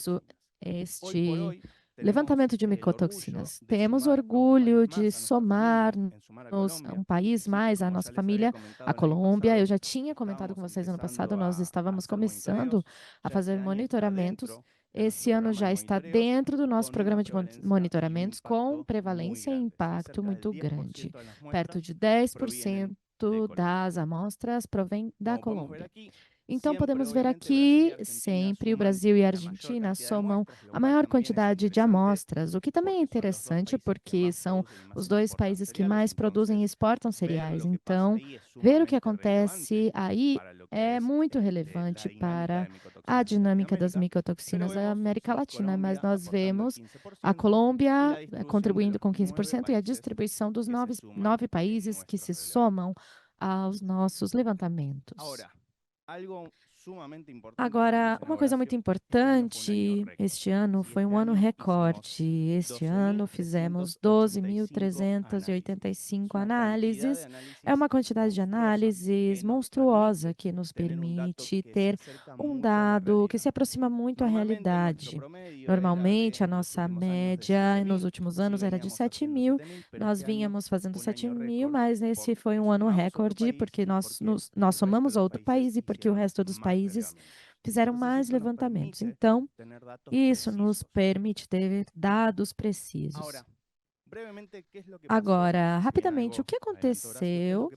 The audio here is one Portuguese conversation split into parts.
isso, este Levantamento de micotoxinas. Temos orgulho de somar-nos a um país mais à nossa família, a Colômbia. Eu já tinha comentado com vocês ano passado, nós estávamos começando a fazer monitoramentos. Esse ano já está dentro do nosso programa de monitoramentos com prevalência e impacto muito grande. Perto de 10% das amostras provém da Colômbia. Então, podemos ver aqui, sempre o Brasil e a Argentina somam a maior quantidade de amostras, o que também é interessante, porque são os dois países que mais produzem e exportam cereais. Então, ver o que acontece aí é muito relevante para a dinâmica das micotoxinas da América Latina, mas nós vemos a Colômbia contribuindo com 15% e a distribuição dos nove países que se somam aos nossos levantamentos. Agora, uma coisa muito importante, este ano foi um ano recorde. Este ano fizemos 12.385 análises. É uma quantidade de análises monstruosa que nos permite ter um dado que se aproxima muito à realidade. Normalmente, a nossa média nos últimos anos era de 7.000. Nós vínhamos fazendo 7.000, mas esse foi um ano recorde, porque nós somamos outro país e porque o resto dos países fizeram mais levantamentos. Então, isso nos permite ter dados precisos. Agora, rapidamente, o que aconteceu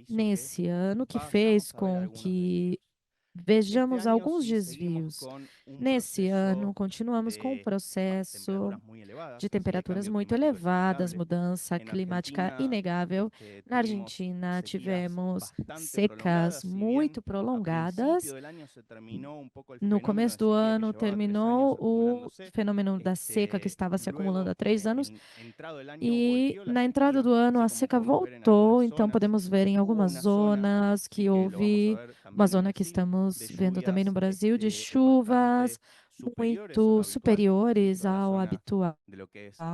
nesse ano que fez com que vejamos alguns desvios? Nesse ano, continuamos com um processo de temperaturas muito elevadas, mudança climática inegável. Na Argentina, tivemos secas muito prolongadas. No começo do ano, terminou o fenômeno da seca que estava se acumulando há 3 anos. E na entrada do ano, a seca voltou. Então, podemos ver em algumas zonas que houve uma zona que estamos vendo também no Brasil de chuvas muito superiores ao habitual.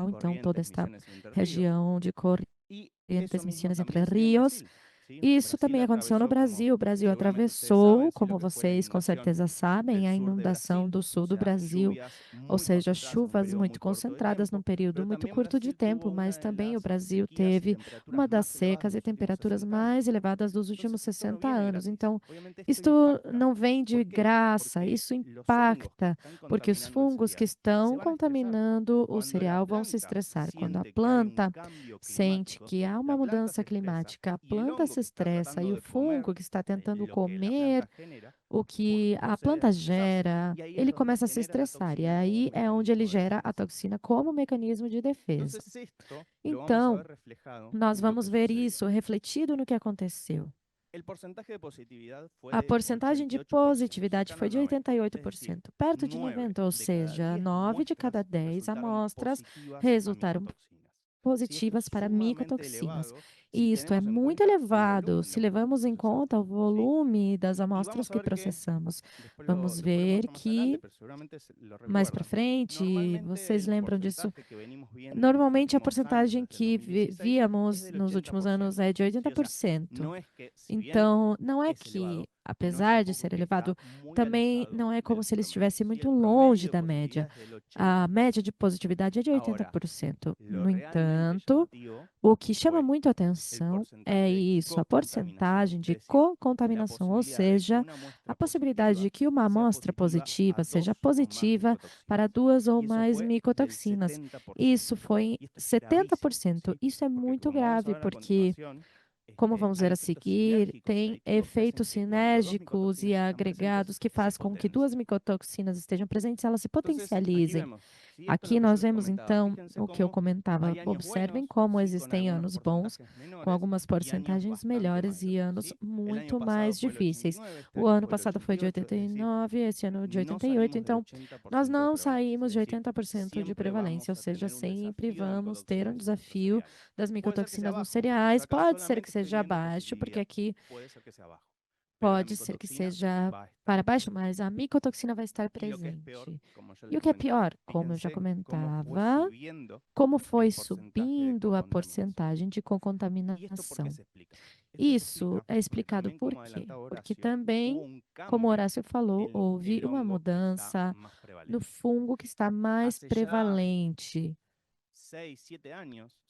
Então, toda esta região de Corrientes, Misiones, Entre Ríos. Isso também aconteceu no Brasil. O Brasil atravessou, como vocês com certeza sabem, a inundação do sul do Brasil, ou seja, chuvas muito concentradas num período muito curto de tempo, mas também o Brasil teve uma das secas e temperaturas mais elevadas dos últimos 60 anos. Então, isto não vem de graça, isso impacta, porque os fungos que estão contaminando o cereal vão se estressar. Quando a planta sente que há uma mudança climática, a planta se estressa e o fungo que está tentando comer o que a planta gera, ele começa a se estressar. E aí é onde ele gera a toxina como mecanismo de defesa. Então, nós vamos ver isso refletido no que aconteceu. A porcentagem de positividade foi de 88%, perto de 90%, ou seja, 9 de cada 10 amostras resultaram positivas para micotoxinas. E isto é muito elevado se levamos em conta o volume das amostras que processamos. Vamos ver que mais para frente, vocês lembram disso? Normalmente a porcentagem que víamos nos últimos anos é de 80%. Então, não é que, apesar de ser elevado, também não é como se ele estivesse muito longe da média. A média de positividade é de 80%. No entanto, o que chama muito a atenção é isso, a porcentagem de co-contaminação, ou seja, a possibilidade de que uma amostra positiva seja positiva para duas ou mais micotoxinas. Isso foi 70%. Isso é muito grave, porque como vamos ver a seguir, tem efeitos sinérgicos e agregados que fazem com que duas micotoxinas estejam presentes, elas se potencializem. Aqui nós vemos, então, o que eu comentava. Observem como existem anos bons, com algumas porcentagens melhores e anos muito mais difíceis. O ano passado foi de 89, esse ano de 88, então nós não saímos de 80% de prevalência, ou seja, sempre vamos ter um desafio das micotoxinas nos cereais. Pode ser que seja baixo, porque aqui pode ser que seja para baixo, mas a micotoxina vai estar presente. E o que é pior, como eu já comentava, como foi subindo a porcentagem de contaminação. Isso é explicado por quê? Porque também, como Horácio falou, houve uma mudança no fungo que está mais prevalente.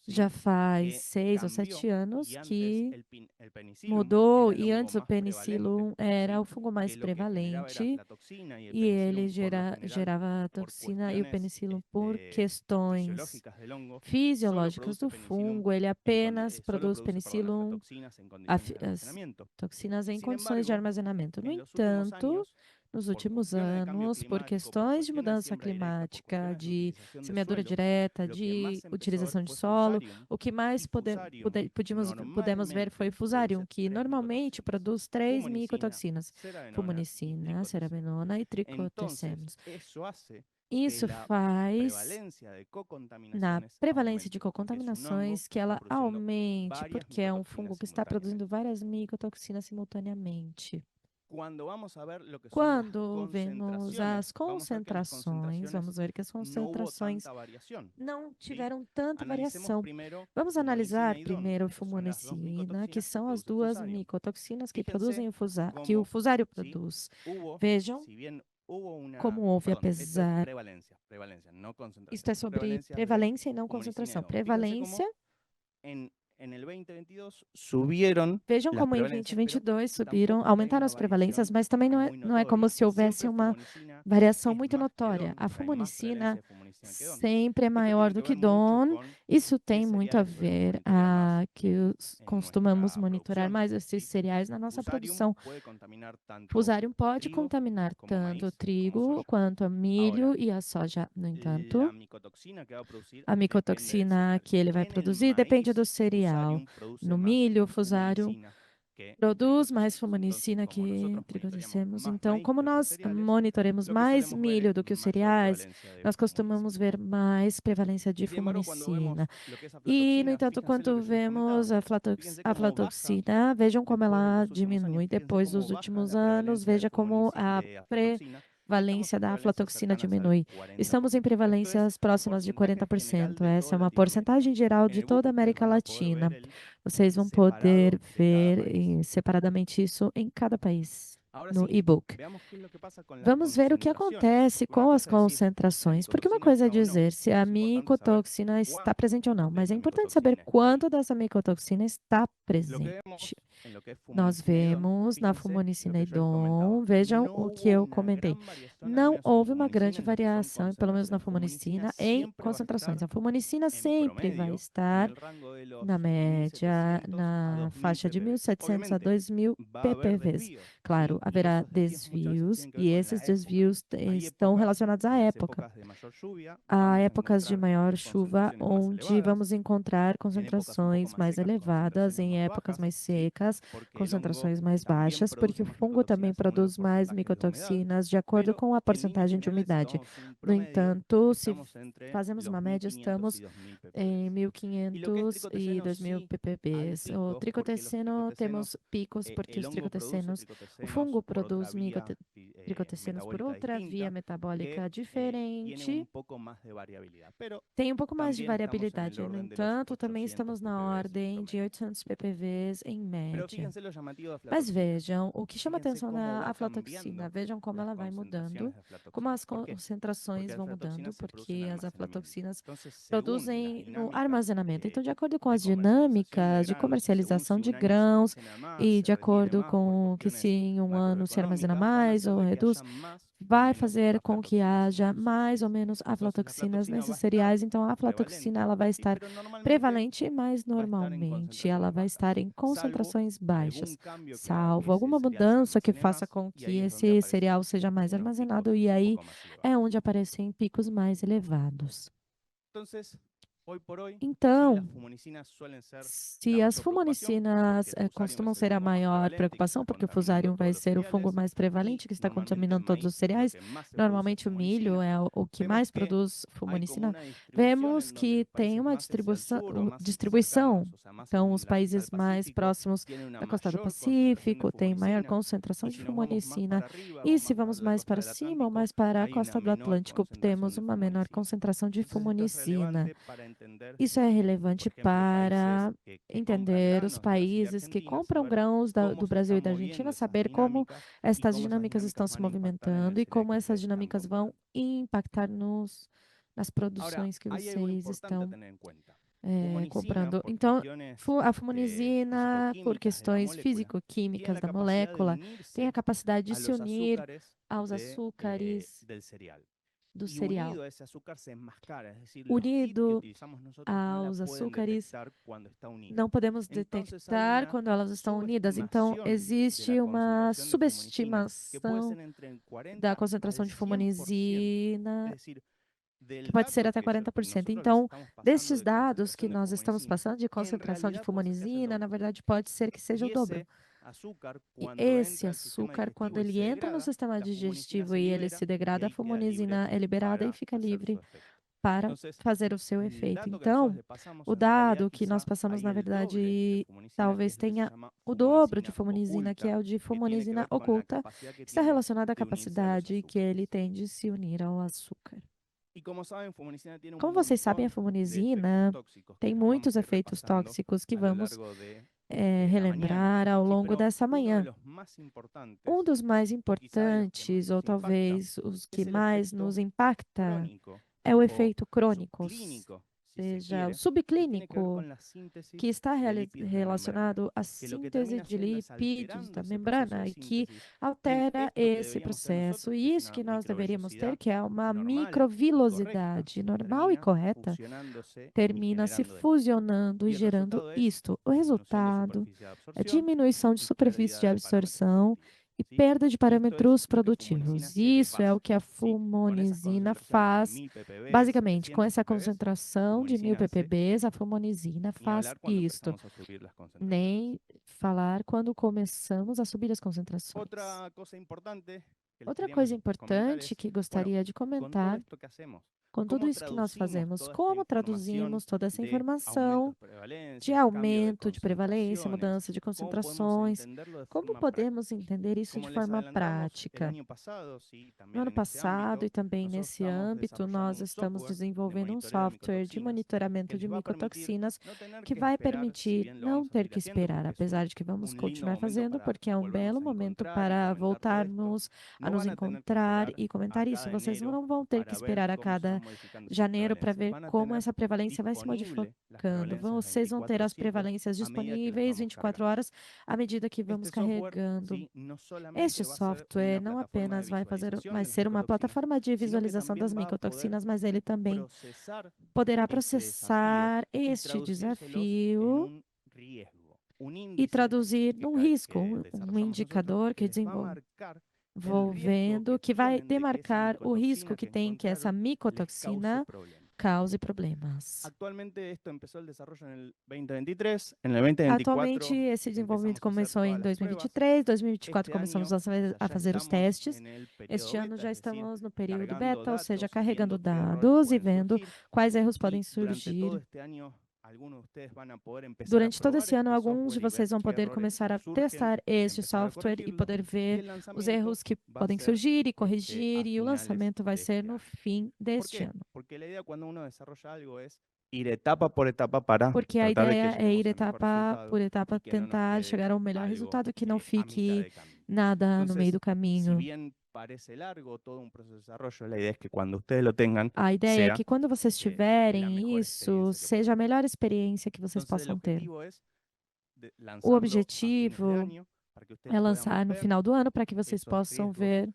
Já faz 6 ou 7 anos que mudou, e antes o penicillium era o fungo mais prevalente, e ele gerava toxina, e o penicillium, por questões fisiológicas do fungo, ele apenas produz penicillium, as toxinas em condições de armazenamento. No entanto, nos últimos anos, por questões de mudança climática, de semeadura direta, de utilização de solo, o que mais pudemos ver foi o fusarium, que normalmente produz 3 micotoxinas: fumonicina, ceраменона e tricotercemus. Isso faz, na prevalência de cocontaminações, que ela aumente, porque é um fungo que está produzindo várias micotoxinas simultaneamente. Quando vemos as concentrações, vamos ver que as concentrações não tiveram tanta variação. Vamos analisar primeiro a fumonicina, que são as duas micotoxinas que produzem que o fusário produz. Vejam como houve, apesar. Isto é sobre prevalência e não concentração. Prevalência. Vejam como em 2022 aumentaram as prevalências, mas também não é como se houvesse uma variação muito notória. A fumonicina sempre é maior do que DON. Isso tem muito a ver que costumamos monitorar mais esses cereais na nossa produção. Fusarium pode contaminar tanto o trigo quanto o milho e a soja. No entanto, a micotoxina que ele vai produzir depende do cereal. No milho, o fusarium produz mais fumonicina que tricotercemus. Então, como nós monitoremos mais milho do que os cereais, nós costumamos ver mais prevalência de fumonicina. E, no entanto, quando vemos a aflatoxina, vejam como ela diminui depois dos últimos anos, veja como a prevalência da aflatoxina diminui. Estamos em prevalências próximas de 40%. Essa é uma porcentagem geral de toda a América Latina. Vocês vão poder ver separadamente isso em cada país, no e-book. Vamos ver o que acontece com as concentrações, porque uma coisa é dizer se a micotoxina está presente ou não, mas é importante saber quanto dessa micotoxina está presente. Nós vemos na fumonicina e DON, vejam o que eu comentei. Não houve uma grande variação, pelo menos na fumonicina, em concentrações. A fumonicina sempre vai estar na média, na faixa de 1.700 a 2.000 ppvs. Claro, haverá desvios, e esses desvios estão relacionados à época. Há épocas de maior chuva, onde vamos encontrar concentrações mais elevadas, em épocas mais secas, concentrações mais baixas, porque o fungo também produz mais micotoxinas de acordo com a porcentagem de umidade. No entanto, se fazemos uma média, estamos em 1.500 e 2.000 ppbs. O tricoteceno, temos picos, porque os tricotecenos, o fungo produz tricotecenos por outra via metabólica diferente. Tem um pouco mais de variabilidade. No entanto, também estamos na ordem de 800 ppvs em média. Mas vejam, o que chama atenção na aflatoxina, vejam como ela vai mudando, como as concentrações vão mudando, porque as aflatoxinas produzem no armazenamento. Então, de acordo com as dinâmicas de comercialização de grãos e de acordo com que se em um ano se armazena mais ou reduz, vai fazer com que haja mais ou menos aflatoxinas nesses cereais. Então, a aflatoxina ela vai estar prevalente, mas normalmente ela vai estar em concentrações baixas, salvo alguma mudança que faça com que esse cereal seja mais armazenado, e aí é onde aparecem picos mais elevados. Então, se as fumonicinas costumam ser a maior preocupação, porque o fusarium vai ser o fungo mais prevalente que está contaminando todos os cereais, normalmente o milho é o que mais produz fumonicina, vemos que tem uma distribuição. Então, os países mais próximos da costa do Pacífico têm maior concentração de fumonicina, e se vamos mais para cima ou mais para a costa do Atlântico, temos uma menor concentração de fumonicina. Isso é relevante para entender os países que compram grãos do Brasil e da Argentina, saber como estas dinâmicas estão se movimentando e como essas dinâmicas vão impactar nas produções que vocês estão comprando. Então, a fumonizina, por questões físico-químicas da molécula, tem a capacidade de se unir aos açúcares do cereal. Unido aos açúcares, não podemos detectar quando elas estão unidas. Então, existe uma subestimação da concentração de fumonizina, que pode ser até 40%. Então, destes dados que nós estamos passando de concentração de fumonizina, na verdade, pode ser que seja o dobro. E esse açúcar, quando ele entra no sistema digestivo e ele se degrada, a fumonizina é liberada e fica livre para fazer o seu efeito. Então, o dado que nós passamos, na verdade, talvez tenha o dobro de fumonizina, que é o de fumonizina oculta, está relacionado à capacidade que ele tem de se unir ao açúcar. Como vocês sabem, a fumonizina tem muitos efeitos tóxicos que vamos relembrar ao longo dessa manhã. Um dos mais importantes, ou talvez os que mais nos impacta, é o efeito crônico, seja o subclínico, que está relacionado à síntese de lipídios da membrana e que altera esse processo. E isso que nós deveríamos ter, que é uma microvilosidade normal e correta, termina se fusionando e gerando isto. O resultado é diminuição de superfície de absorção e perda de parâmetros produtivos. Isso é o que a fumonizina faz. Basicamente, com essa concentração de 1000 ppbs, a fumonizina faz isto. Nem falar quando começamos a subir as concentrações. Outra coisa importante que gostaria de comentar, com tudo isso que nós fazemos, como traduzimos toda essa informação de aumento de prevalência, mudança de concentrações, como podemos entender isso de forma prática? No ano passado e também nesse âmbito, nós estamos desenvolvendo um software de monitoramento de micotoxinas que vai permitir não ter que esperar, apesar de que vamos continuar fazendo, porque é um belo momento para voltarmos a nos encontrar e comentar isso. Vocês não vão ter que esperar a cada janeiro para ver como essa prevalência vai se modificando. Vocês vão ter as prevalências disponíveis 24 horas à medida que vamos carregando. Este software não apenas vai ser uma plataforma de visualização das micotoxinas, mas ele também poderá processar este desafio e traduzir num risco, um indicador que desenvolvendo, que vai demarcar o risco que tem que essa micotoxina cause problemas. Atualmente, esse desenvolvimento começou em 2023, 2024 começamos a fazer os testes. Este ano já estamos no período beta, ou seja, carregando dados e vendo quais erros podem surgir. Durante todo esse ano, alguns de vocês vão poder começar a testar este software e poder ver os erros que podem surgir e corrigir, e o lançamento vai ser no fim deste ano. Porque a ideia é ir etapa por etapa, tentar chegar ao melhor resultado, que não fique nada no meio do caminho. A ideia é que quando vocês tiverem isso, seja a melhor experiência que vocês possam ter. O objetivo é lançar no final do ano para que vocês possam ver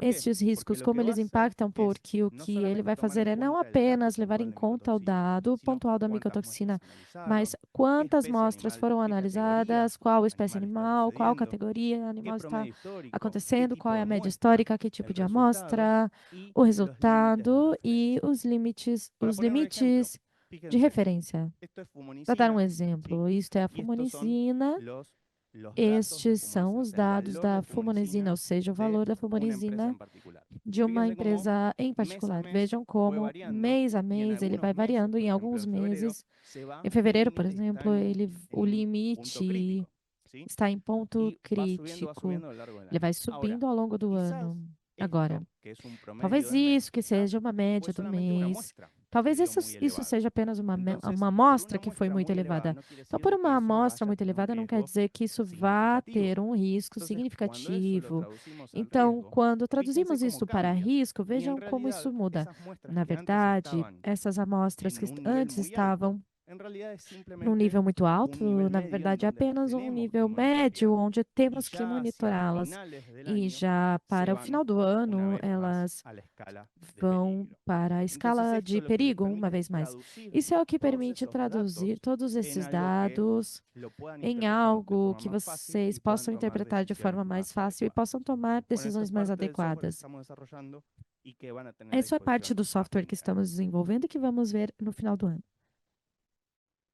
estes riscos, como eles impactam, porque o que ele vai fazer é não apenas levar em conta o dado pontual da micotoxina, mas quantas amostras foram analisadas, qual espécie animal, qual categoria animal está acontecendo, qual é a média histórica, que tipo de amostra, o resultado e os limites de referência. Para dar um exemplo, isto é a fumonizina. Estes são os dados da fumonizina, ou seja, o valor da fumonizina de uma empresa em particular. Vejam como mês a mês ele vai variando. Em alguns meses, em fevereiro, por exemplo, o limite está em ponto crítico. Ele vai subindo ao longo do ano. Agora, talvez isso que seja uma média do mês, Talvez que dio muy isso elevado. seja apenas Entonces, uma por amostra una que foi muestra muito muy elevada. elevada no quiere Então, por decir que uma eso amostra vaya a muito tener un elevada, não quer riesgo dizer que isso vá significativo. ter um risco Entonces, cuando eso lo significativo. traducimos al Então, riesgo, quando fíjense traduzimos cómo isso para cambia. risco, Y en vejam como isso realidad, muda. esas muestras Na que antes verdade, estaban essas amostras en que un nivel antes muy alto, estavam en realidad es num simplemente nível muito un alto, nivel na medio en verdade, é donde las apenas um tenemos que nível médio monitorear. onde Y temos que ya hacia monitorá-las. finales del E año já se para o van final do una ano, vez más elas a la escala de vão peligro. para a Entonces escala esto de lo que le perigo, uma permite es vez mais. traducir Isso é o que todos permite esos traduzir datos todos en esses algo que dados lo puedan em interpretar de algo forma que más fácil vocês y puedan possam tomar interpretar de decisiones forma mais más fácil e adecuadas. possam tomar Bueno, eso es decisões mais parte del software que adequadas. estamos desarrollando y que van a tener a Isso é parte disposición do a software fin que de año. estamos desenvolvendo e que vamos ver no final do ano.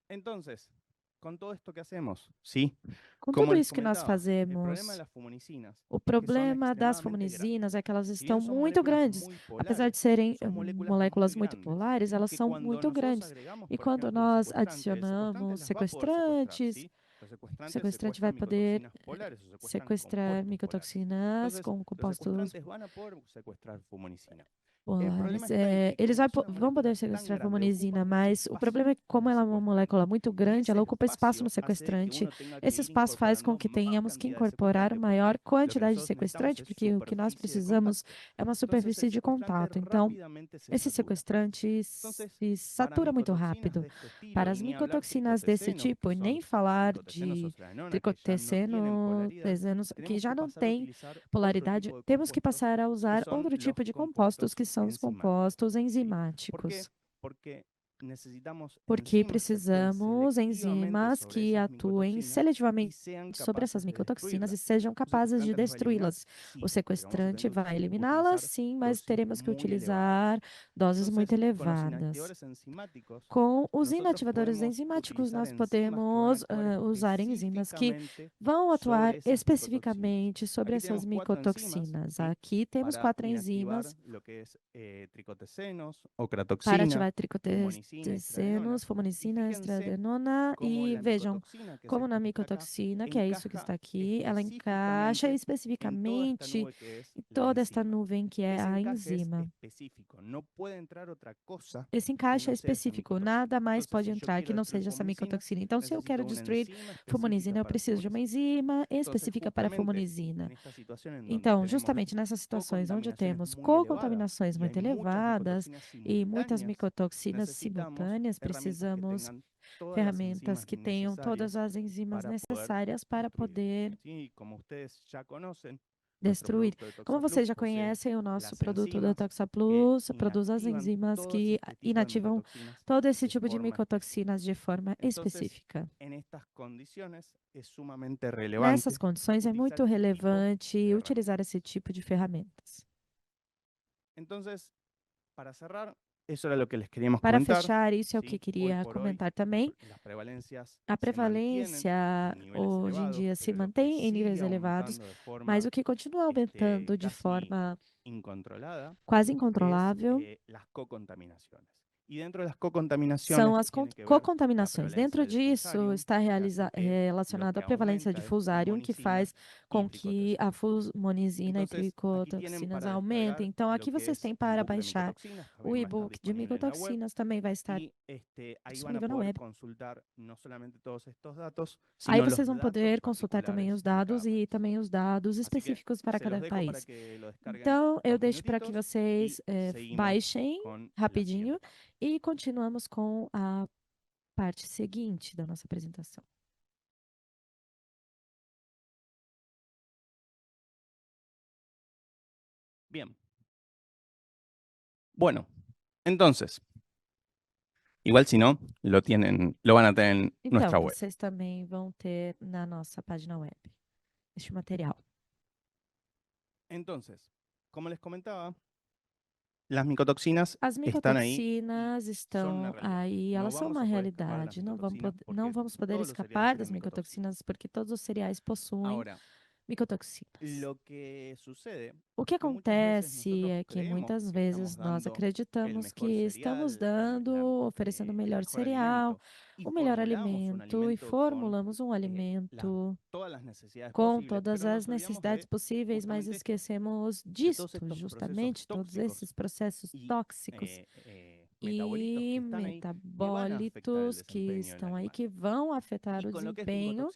Entonces, con todo esto que hacemos, ¿sí? Com Como tudo les isso que nós comentaba, el problema de fazemos, las fumonicinas o es que son problema das extremadamente grandes. fomunizinas é que elas Si bien estão son muito moléculas grandes. muy Apesar de polares, serem son moléculas muy moléculas muito grandes polares, elas que são cuando muito nosotros grandes. agregamos, E por quando ejemplo, nós secuestrantes, el secuestrante adicionamos las va a poder secuestrar, sequestrantes, ¿sí? Los o secuestrantes sequestrante vai secuestran poder micotoxinas polares o secuestran sequestrar compuestos polares. micotoxinas Entonces, com los compostos secuestrantes van a poder secuestrar fumonicina. El problema polares. está en que Eles como son unas vão poder moléculas tan sequestrar grandes, fumonizina, ocupan mucho mas o problema espacio é que, en como el ela é uma secuestrante. molécula muito Y grande, ese ela ocupa espaço no espacio hace que sequestrante. uno tenga que Esse ir espaço faz com incorporando que más tenhamos que cantidad de incorporar secuestrante maior porque lo que quantidade de nosotros necesitamos sequestrante, es porque o que nós superficie de precisamos contacto. é uma Entonces el superfície de secuestrante contato. Então, rápidamente se esse satura. sequestrante Entonces, se para satura muito micotoxinas rápido. de este estilo, Para y as ni hablar micotoxinas desse tricotecenos, que tipo, e nem son falar tricotecenos o de ceranona, que ya no tienen tricoteceno, polaridad, tesenos, que tenemos já que não pasar a tem utilizar otro polaridade, tipo de temos que compuestos, passar a que usar son outro los tipo de compostos, compuestos que são os enzimáticos. compostos ¿Sí? ¿Por qué? enzimáticos. Porque necesitamos Porque enzimas que actúen precisamos selectivamente enzimas sobre que esas atuem micotoxinas y seletivamente sean sobre essas capaces de micotoxinas e destruirlas. sejam ¿El capazes de secuestrante las va a eliminar? destruí-las. O Sí, pero vamos a tener sequestrante que vai eliminá-las, utilizar sim, mas dosis teremos que muy elevadas. utilizar doses muito Entonces, con los elevadas. inactivadores enzimáticos, Com os nosotros inativadores podemos enzimáticos, utilizar nós enzimas que van a podemos actuar usar enzimas que específicamente vão atuar sobre esas micotoxinas. especificamente sobre Aquí essas tenemos cuatro enzimas, micotoxinas. ¿sí? Aqui temos Para 4 inactivar enzimas lo que es tricotecenos, para ocratoxina, ativar fumonicina, estradenona. tricotecenos, Y fomonicina, fíjense estradenona. cómo E la vejam, micotoxina, que es como na esta que está acá, micotoxina, que é isso que encaja está aqui, ela encaixa específicamente en toda esta especificamente nube que es em la toda esta enzima. nuvem que é Ese a encaje es enzima. específico, no puede entrar otra cosa Esse que encaixe é no sea esa específico, micotoxina. nada mais Entonces, pode si yo entrar que quiero não destruir seja essa fumonicina, micotoxina. Então, se eu quero necesito una destruir enzima específica fumonisina, eu para preciso de uma fumonicina. enzima Entonces, específica para justamente en fumonisina. esta situación en donde Então, tenemos justamente nessas situações onde co-contaminaciones temos muy elevadas co-contaminações y hay muito muchas elevadas micotoxinas e muitas simultáneas, micotoxinas necesitamos simultâneas, herramientas que precisamos tengan todas las ferramentas enzimas que tenham todas necesarias as enzimas para poder necessárias para destruirlas. poder ¿Sí? Y como ustedes ya conocen, nuestro destruir. producto de Como vocês ToxaPlus já posee conhecem, o nosso las produto da enzimas Toxa que Plus produz as inactivan enzimas todos que este tipo de inativam micotoxinas todo esse de tipo de forma específica. micotoxinas de forma Entonces, específica. en estas condiciones es sumamente Nessas relevante condições, é utilizar muito este tipo de relevante utilizar herramientas. esse tipo de ferramentas. Entonces, para cerrar, eso era lo que les queríamos Para comentar. fechar, isso é o que ¿Sí? Hoy queria por hoy, comentar também. las prevalencias A se mantienen prevalência en niveles hoje em elevados, dia se pero lo que mantém em sigue níveis elevados, aumentando de mas forma o que continua aumentando de casi forma incontrolada quase es incontrolável las cocontaminaciones. Y dentro de las cocontaminaciones são as tiene que ver la cocontaminações. prevalencia Dentro del disso fusarium, está que hace que lo relacionado que à prevalência de aumenta es fusarium, que fumonicina faz y com que a tricotecina. fusmonizina e Entonces, aquí tienen tricotoxinas para aumentem. descargar Então, lo aqui que vocês es têm el para book de baixar micotoxinas, o también va a estar e-book de disponible en la web. micotoxinas, também vai estar Y ahí van a disponível na poder web. consultar no solamente todos estos datos, Aí sino los vocês vão datos poder consultar também particulares os de cada dados e país. também os dados Así que específicos para se los cada dejo para país. que lo descarguen Então, eu 2 deixo para que minutitos y vocês seguimos baixem con la siguiente rapidinho parte. e continuamos com a parte seguinte da nossa apresentação. Bien. Bueno, entonces, igual si no, lo van a tener en Então, nuestra web. vocês também vão ter na nossa página web este material. Entonces, como les comentaba, las micotoxinas As están ahí micotoxinas y son una estão realidad. aí, No elas são vamos uma a poder escapar de las realidade. micotoxinas Não porque vamos poder todos los cereales escapar das tienen micotoxinas. micotoxinas, porque todos os cereais possuem Ahora, micotoxinas. lo que sucede O que es que muchas veces acontece nosotros é que creemos muitas que estamos vezes nós dando el acreditamos que mejor estamos cereal, oferecendo o melhor el mejor cereal, alimento y o melhor formulamos un alimento e alimento con formulamos um alimento todas las necesidades com posibles, todas pero nos as olvidamos necessidades de possíveis, mas justamente esto, esquecemos de todos disto, estos procesos justamente todos tóxicos esses processos y tóxicos e metabólitos que estão aí, que vão afetar o desempenho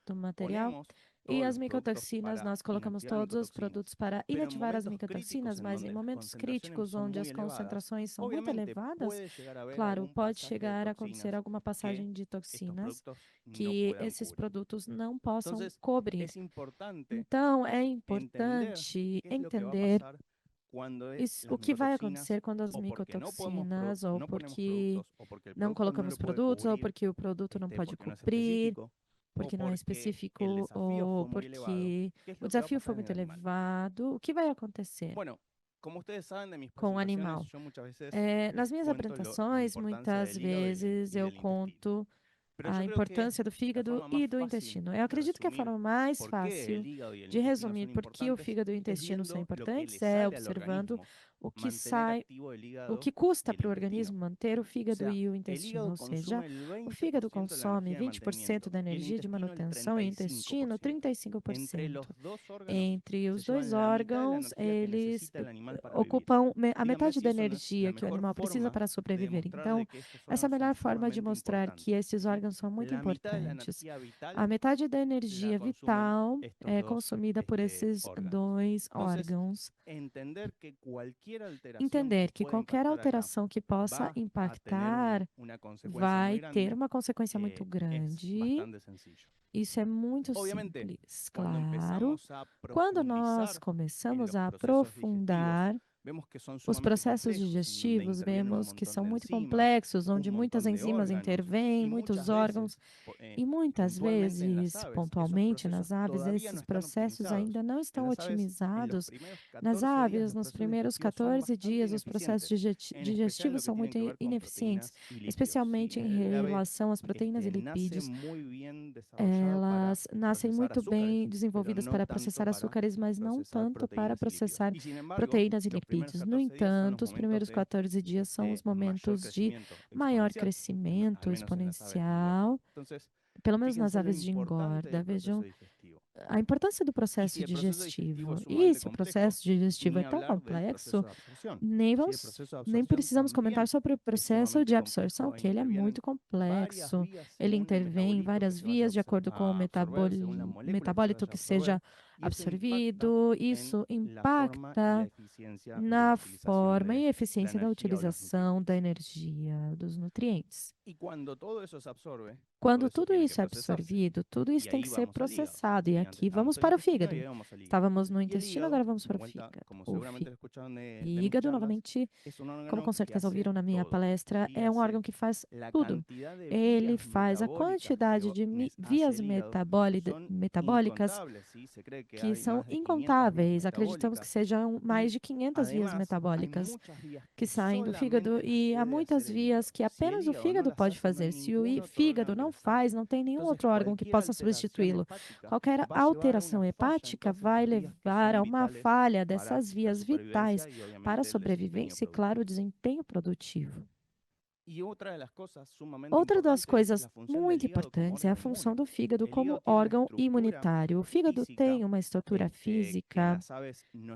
do material. E as micotoxinas, nós colocamos todos os produtos para inativar as micotoxinas, mas em momentos críticos, onde as concentrações são muito elevadas, claro, pode chegar a acontecer alguma passagem de toxinas que esses produtos não possam cobrir. Então, é importante entender o que vai acontecer quando as micotoxinas, ou porque não colocamos produtos, ou porque o produto não pode cobrir, porque não é específico, ou porque o desafio foi muito elevado, o que vai acontecer com o animal? Nas minhas apresentações, muitas vezes eu conto a importância do fígado e do intestino. Eu acredito que a forma mais fácil de resumir por que o fígado e o intestino são importantes é observando o que sai, o que custa para o organismo manter o fígado e o intestino, ou seja, o fígado consome 20% da energia de manutenção e o intestino 35%. Entre os dois órgãos, eles ocupam a metade da energia que o animal precisa para sobreviver. Então, essa é a melhor forma de mostrar que esses órgãos são muito importantes. A metade da energia vital é consumida por esses dois órgãos. Entender que qualquer alteração que possa impactar vai ter uma consequência muito grande. Isso é muito simples, claro. Quando nós começamos a aprofundar os processos digestivos, vemos que são muito complexos, onde muitas enzimas intervêm, muitos órgãos, e muitas vezes, pontualmente nas aves, esses processos ainda não estão otimizados. Nas aves, nos primeiros 14 dias, os processos digestivos são muito ineficientes, especialmente em relação às proteínas e lipídios. Elas nascem muito bem desenvolvidas para processar açúcares, mas não tanto para processar proteínas e lipídios. No entanto, os primeiros 14 dias são os momentos de maior crescimento exponencial, pelo menos nas aves de engorda. Vejam a importância do processo digestivo. E se o processo digestivo é tão complexo, nem precisamos comentar sobre o processo de absorção, que ele é muito complexo. Ele intervém em várias vias de acordo com o metabólito que seja absorvido. Isso impacta na forma e eficiência da utilização da energia, dos nutrientes. Quando tudo isso é absorvido, tudo isso tem que ser processado. E aqui vamos para o fígado. Estávamos no intestino, agora vamos para o fígado. O fígado, novamente, como com certeza ouviram na minha palestra, é um órgão que faz tudo. Ele faz a quantidade de vias metabólicas que são incontáveis. Acreditamos que sejam mais de 500 vias metabólicas que saem do fígado, e há muitas vias que apenas o fígado pode fazer. Se o fígado não faz, não tem nenhum outro órgão que possa substituí-lo. Qualquer alteração hepática vai levar a uma falha dessas vias vitais para a sobrevivência e, claro, o desempenho produtivo. Outra das coisas muito importantes é a função do fígado como órgão imunitário. O fígado tem uma estrutura física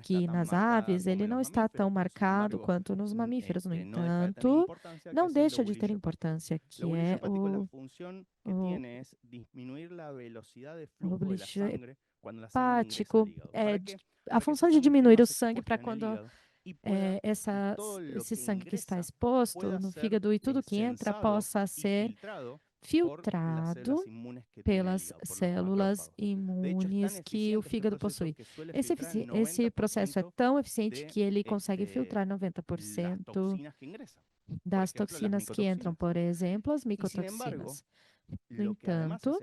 que nas aves ele não está tão marcado quanto nos mamíferos. No entanto, não deixa de ter importância, que é o glúteo hepático. A função de diminuir o sangue para quando esse sangue que está exposto no fígado e tudo que entra possa ser filtrado pelas células imunes que o fígado possui. Esse processo é tão eficiente que ele consegue filtrar 90% das toxinas que entram, por exemplo, as micotoxinas. No entanto,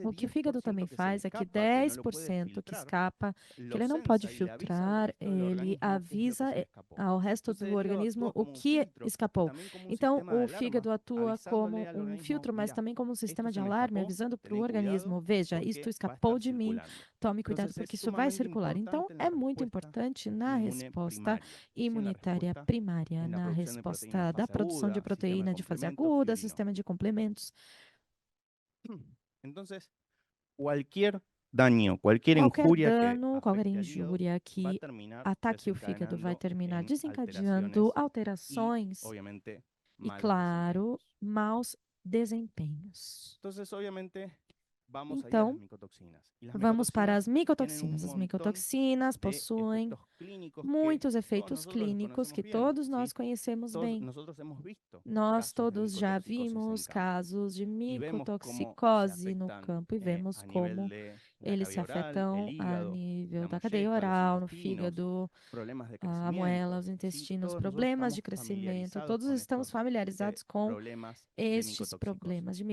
o que o fígado também faz é que 10% que escapa, que ele não pode filtrar, ele avisa ao resto do organismo o que escapou. Então, o fígado atua como um filtro, mas também como um sistema de alarme, avisando para o organismo: veja, isto escapou de mim, tome cuidado porque isso vai circular. Então, é muito importante na resposta imunitária primária, na resposta da produção de proteína de fase aguda, sistema de complementos. daño, cualquier Qualquer injuria que dano, qualquer afecte al hígado injúria va a que terminar ataque o fígado vai desencadenando terminar en desencadeando alteraciones y alterações obviamente e, malos claro, desempeños. maus desempenhos. Entonces, obviamente, vamos ahí a las Então, micotoxinas. Y las vamos para micotoxinas as tienen un micotoxinas. As montón micotoxinas de possuem efectos clínicos que muitos todos efeitos nosotros los clínicos conocemos que bien, todos nós ¿sí? conhecemos Todos bem. nosotros hemos visto Nós casos de todos já micotoxicosis en vimos campo casos de y vemos cómo se micotoxicose no afectan campo e vemos a nivel como de la eles se cavidad oral, el afetam a hígado, nível la da cadeia molleja, los oral, no intestinos, fígado, problemas de a moela, crecimiento, os ¿sí? intestinos, Todos nosotros problemas estamos de crescimento. familiarizados Todos con estamos estos familiarizados com problemas de estes problemas micotoxicosis. de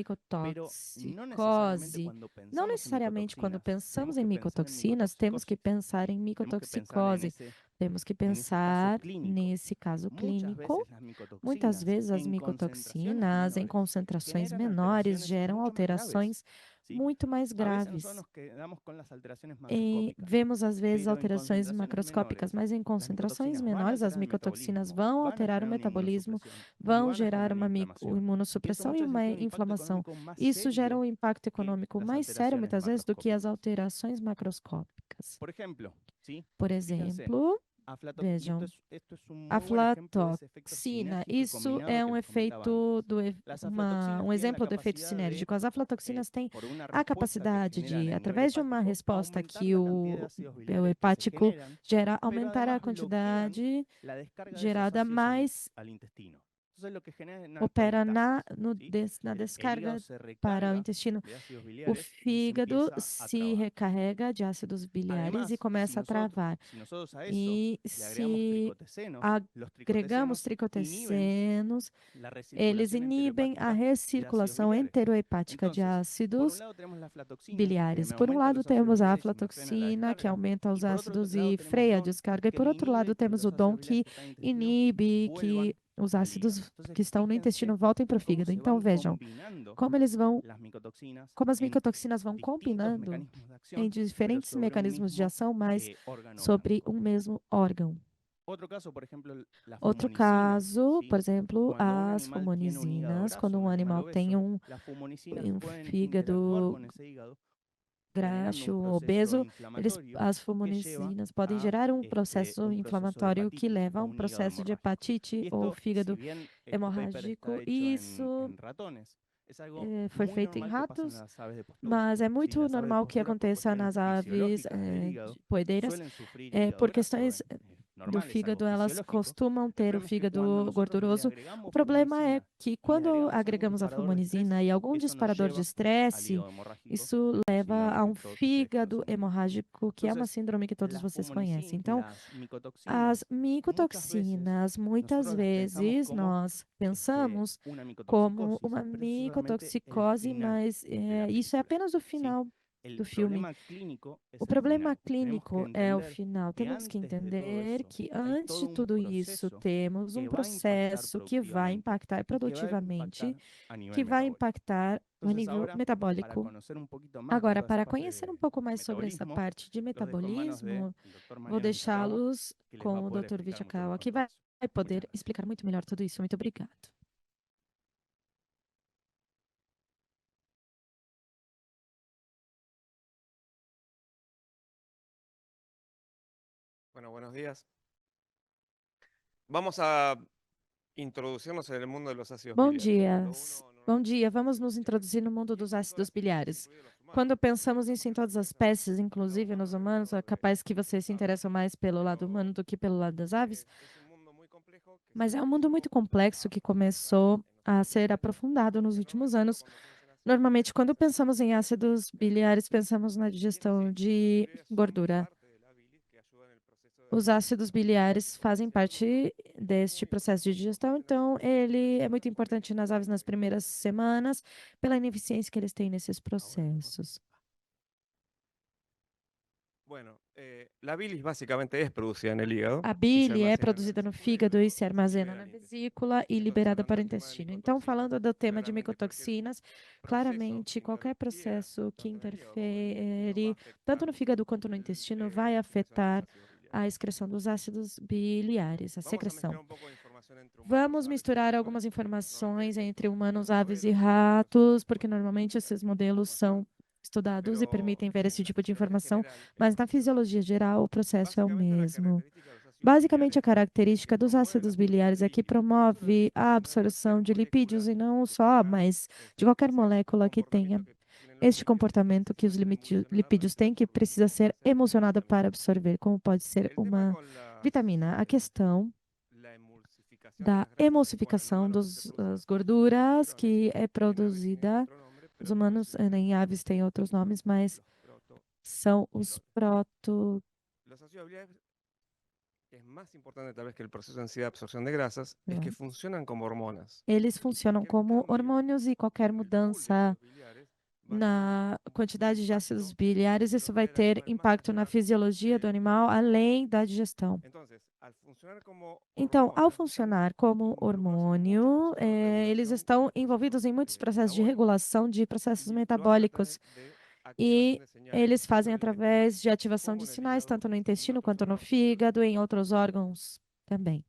Pero no necesariamente micotoxicose. cuando Não pensamos en necessariamente quando micotoxinas tenemos pensamos em que pensar en micotoxinas, temos que micotoxicosis, pensar em ¿sí? Tenemos que pensar micotoxicose. Temos que en ese caso pensar clínico. nesse caso Muchas clínico. veces las Muitas micotoxinas vezes as en concentraciones micotoxinas, em menores concentrações generan menores, alteraciones geram mucho más graves, alterações ¿sí? muito mais A veces nosotros graves. nos quedamos con las alteraciones E macroscópicas, vemos, às vezes, pero en alterações concentraciones macroscópicas, menores mas em las concentrações micotoxinas van a menores, as alterar el micotoxinas metabolismo, vão van a alterar o generar una metabolismo, inmunosupresión y vão van a gerar generar una uma inflamación. Y eso imunossupressão e muchas veces uma tiene un impacto inflamação. económico más Isso gera serio um impacto que econômico las mais sério, alteraciones muitas vezes, do que as macroscópicas. alterações macroscópicas. Por ejemplo, ¿sí? Por Fíjense, exemplo, y esto vejam, esto es un muy buen ejemplo de ese efecto aflatoxina. sinérgico y Isso combinado é que um les comentaba antes. efeito Las um aflatoxinas tienen la exemplo do efeito capacidad de, sinérgico. As aflatoxinas têm por una a respuesta que capacidade generan de, a nivel através de uma hepático, resposta aumentar que la cantidad de ácidos o biliares que se hepático generan, gera, pero aumentar a además bloquean quantidade la descarga de esos gerada, ácidos mais al intestino. Entonces lo que genera es una opera na, alcoholistasis, no, ¿sí? na El hígado descarga se para o recarga intestino. de ácidos O biliares y se fígado empieza a se trabar. recarrega de ácidos biliares e Además, começa a travar. si nosotros a eso E le agregamos se tricotecenos, los agregamos tricotecenos inhiben tricotecenos, la eles recirculación inibem a enterohepática de ácidos recirculação biliares. enterohepática de Entonces, por un ácidos lado tenemos la aflatoxina, que biliares. me Por um aumenta lado, los ácidos temos a biliares y me frena la aflatoxina, que descarga, aumenta y os por otro ácidos lado e tenemos freia a DON, descarga. E que por me outro lado, inhibe que temos o los ácidos DON, biliares que que están en el intestino inibe que vuelvan os al hígado. ácidos Entonces, que estão no fíjense intestino voltem para o cómo fígado. se Então, van vejam combinando como eles vão, las micotoxinas como as en micotoxinas vão distintos combinando mecanismos de em acción, pero diferentes sobre un mecanismos de mismo ação, mas órgano sobre orgánico. um mesmo órgão. Otro caso, por ejemplo, las Outro fumonicinas, caso, por ¿sí? exemplo, Cuando un as animal tiene un hígado fumonisinas, graso, quando un um animal animal tem obeso, las fumonicinas um pueden interactuar fígado con ese hígado generando graxo, un proceso obeso, inflamatorio as que lleva fumonicinas podem a gerar um processo un proceso de inflamatório que hepatitis leva o a um un hígado processo de hemorrágico. hepatite Y ou esto, si fígado bien este paper está hemorrágico. hecho E isso en ratones, es algo foi muy feito em normal que pasa en ratos, las aves de postura. mas é ¿Sí? muito Las aves de normal que postura, por aconteça cuestiones nas aves fisiológicas del hígado, poedeiras. suelen sufrir hígado Por graso, questões es do normal, es algo fígado, elas fisiológico. costumam El ter o problema es que cuando fígado nosotros le gorduroso. O agregamos problema é fumicina que y le quando agregamos algún agregamos a disparador de estrés, fumonisina e algum eso nos disparador de lleva al estresse, hígado hemorrágico, isso leva a um síndrome que todos ustedes fígado conocen muy bien. hemorrágico, que é uma Entonces, síndrome que todos las vocês conhecem. Então, las as micotoxinas, muchas veces micotoxinas, muitas nosotros las pensamos vezes como nós pensamos una como micotoxicosis, uma pero eso es solamente el micotoxicose, final mas de la isso é película, apenas o ¿sí? final El do filme. problema clínico O es el problema final. Tenemos que clínico é o entender final. que Temos que antes de todo entender eso que hay antes todo de un tudo isso proceso temos um que va a impactar processo que vai productivamente impactar y que va a produtivamente, impactar a nivel que vai metabólico. impactar a Entonces nível ahora, para metabólico. conocer un poquito más de Agora, toda esa para parte conhecer um pouco de mais sobre essa metabolismo, parte de los dejo en manos del metabolismo, doctor vou Mariano Vichakawa, deixá-los que les va a com o poder Dr. explicar mucho Vichakawa, mejor que todo vai eso. Muchas poder gracias. explicar muito melhor tudo isso. Muito obrigado. Bueno, buenos días. Vamos a introducirnos en el mundo de los ácidos Bom biliares. dia. Cuando uno Bom normalmente dia. Vamos piensa en nos ácidos introduzir no biliares, mundo dos piensa en ácidos todas las especies, biliares. incluidos los humanos. Quando Pero pensamos estamos nisso em acá todas as pensando espécies, en el lado inclusive humano nos del humanos, é lado capaz que de vocês las se aves. interessam mais pelo lado Pero humano do que pelo lado das aves. es un mundo muy complejo que Mas se é um mundo muito empezó complexo que a profundizar começou en los a últimos ser años. aprofundado nos Porque últimos normalmente uno anos. cuando piensa en ácidos Normalmente, biliares quando piensa en pensamos em digestión ácidos de alimentos. biliares, pensamos na Y es digestão así, los ácidos de biliares son gordura. parte de la bilis que ayuda en el proceso de Os ácidos digestión. biliares Como fazem decía el doctor, parte deste muy processo de importante digestão, en las então aves ele é por la muito fuerte importante nas aves eficiencia nas que tienen. primeiras semanas, pela ineficiência que eles têm nesses Ahora el doctor. processos. Bueno, la bilis básicamente es producida en el hígado A y se bile é almacena en la produzida no vesícula y fígado e luego se se armazena libera na al intestino. vesícula e Entonces, liberada hablando para o del tema de intestino. Então, micotoxinas, falando do tema de claramente cualquier micotoxinas, proceso claramente que qualquer interfiera processo que tanto en el hígado como en el intestino va a interfere tanto afectar no fígado quanto no intestino vai la excreción de los afetar ácidos biliares. a excreção dos ácidos biliares, a Vamos a secreção. mezclar un poco de información entre humanos, Vamos aves y misturar ratos, algumas porque informações normalmente entre humanos, estos aves e modelos son modelos ratos, porque con normalmente esses mucha modelos são información. estudados e permitem ver esse tipo de informação, mas na fisiologia geral o processo é o mesmo. Basicamente, a característica dos ácidos biliares é que promove a absorção de lipídios e não só, mas de qualquer molécula que tenha este comportamento que os lipídios têm, que precisa ser emocionado para absorver, como pode ser uma vitamina. A questão da emulsificação das gorduras que é produzida, os humanos em aves têm outros nomes, mas são os proto... Los ácidos biliares, es más importante tal vez que el proceso en sí de absorción de grasas, es que funcionan como hormonas. Eles funcionam como hormônios e qualquer mudança na quantidade de ácidos biliares, isso vai ter impacto na fisiologia do animal, além da digestão. Então, ao funcionar como hormônio, eles estão envolvidos em muitos processos de regulação de processos metabólicos e eles fazem através de ativação de sinais, tanto no intestino quanto no fígado e em outros órgãos também.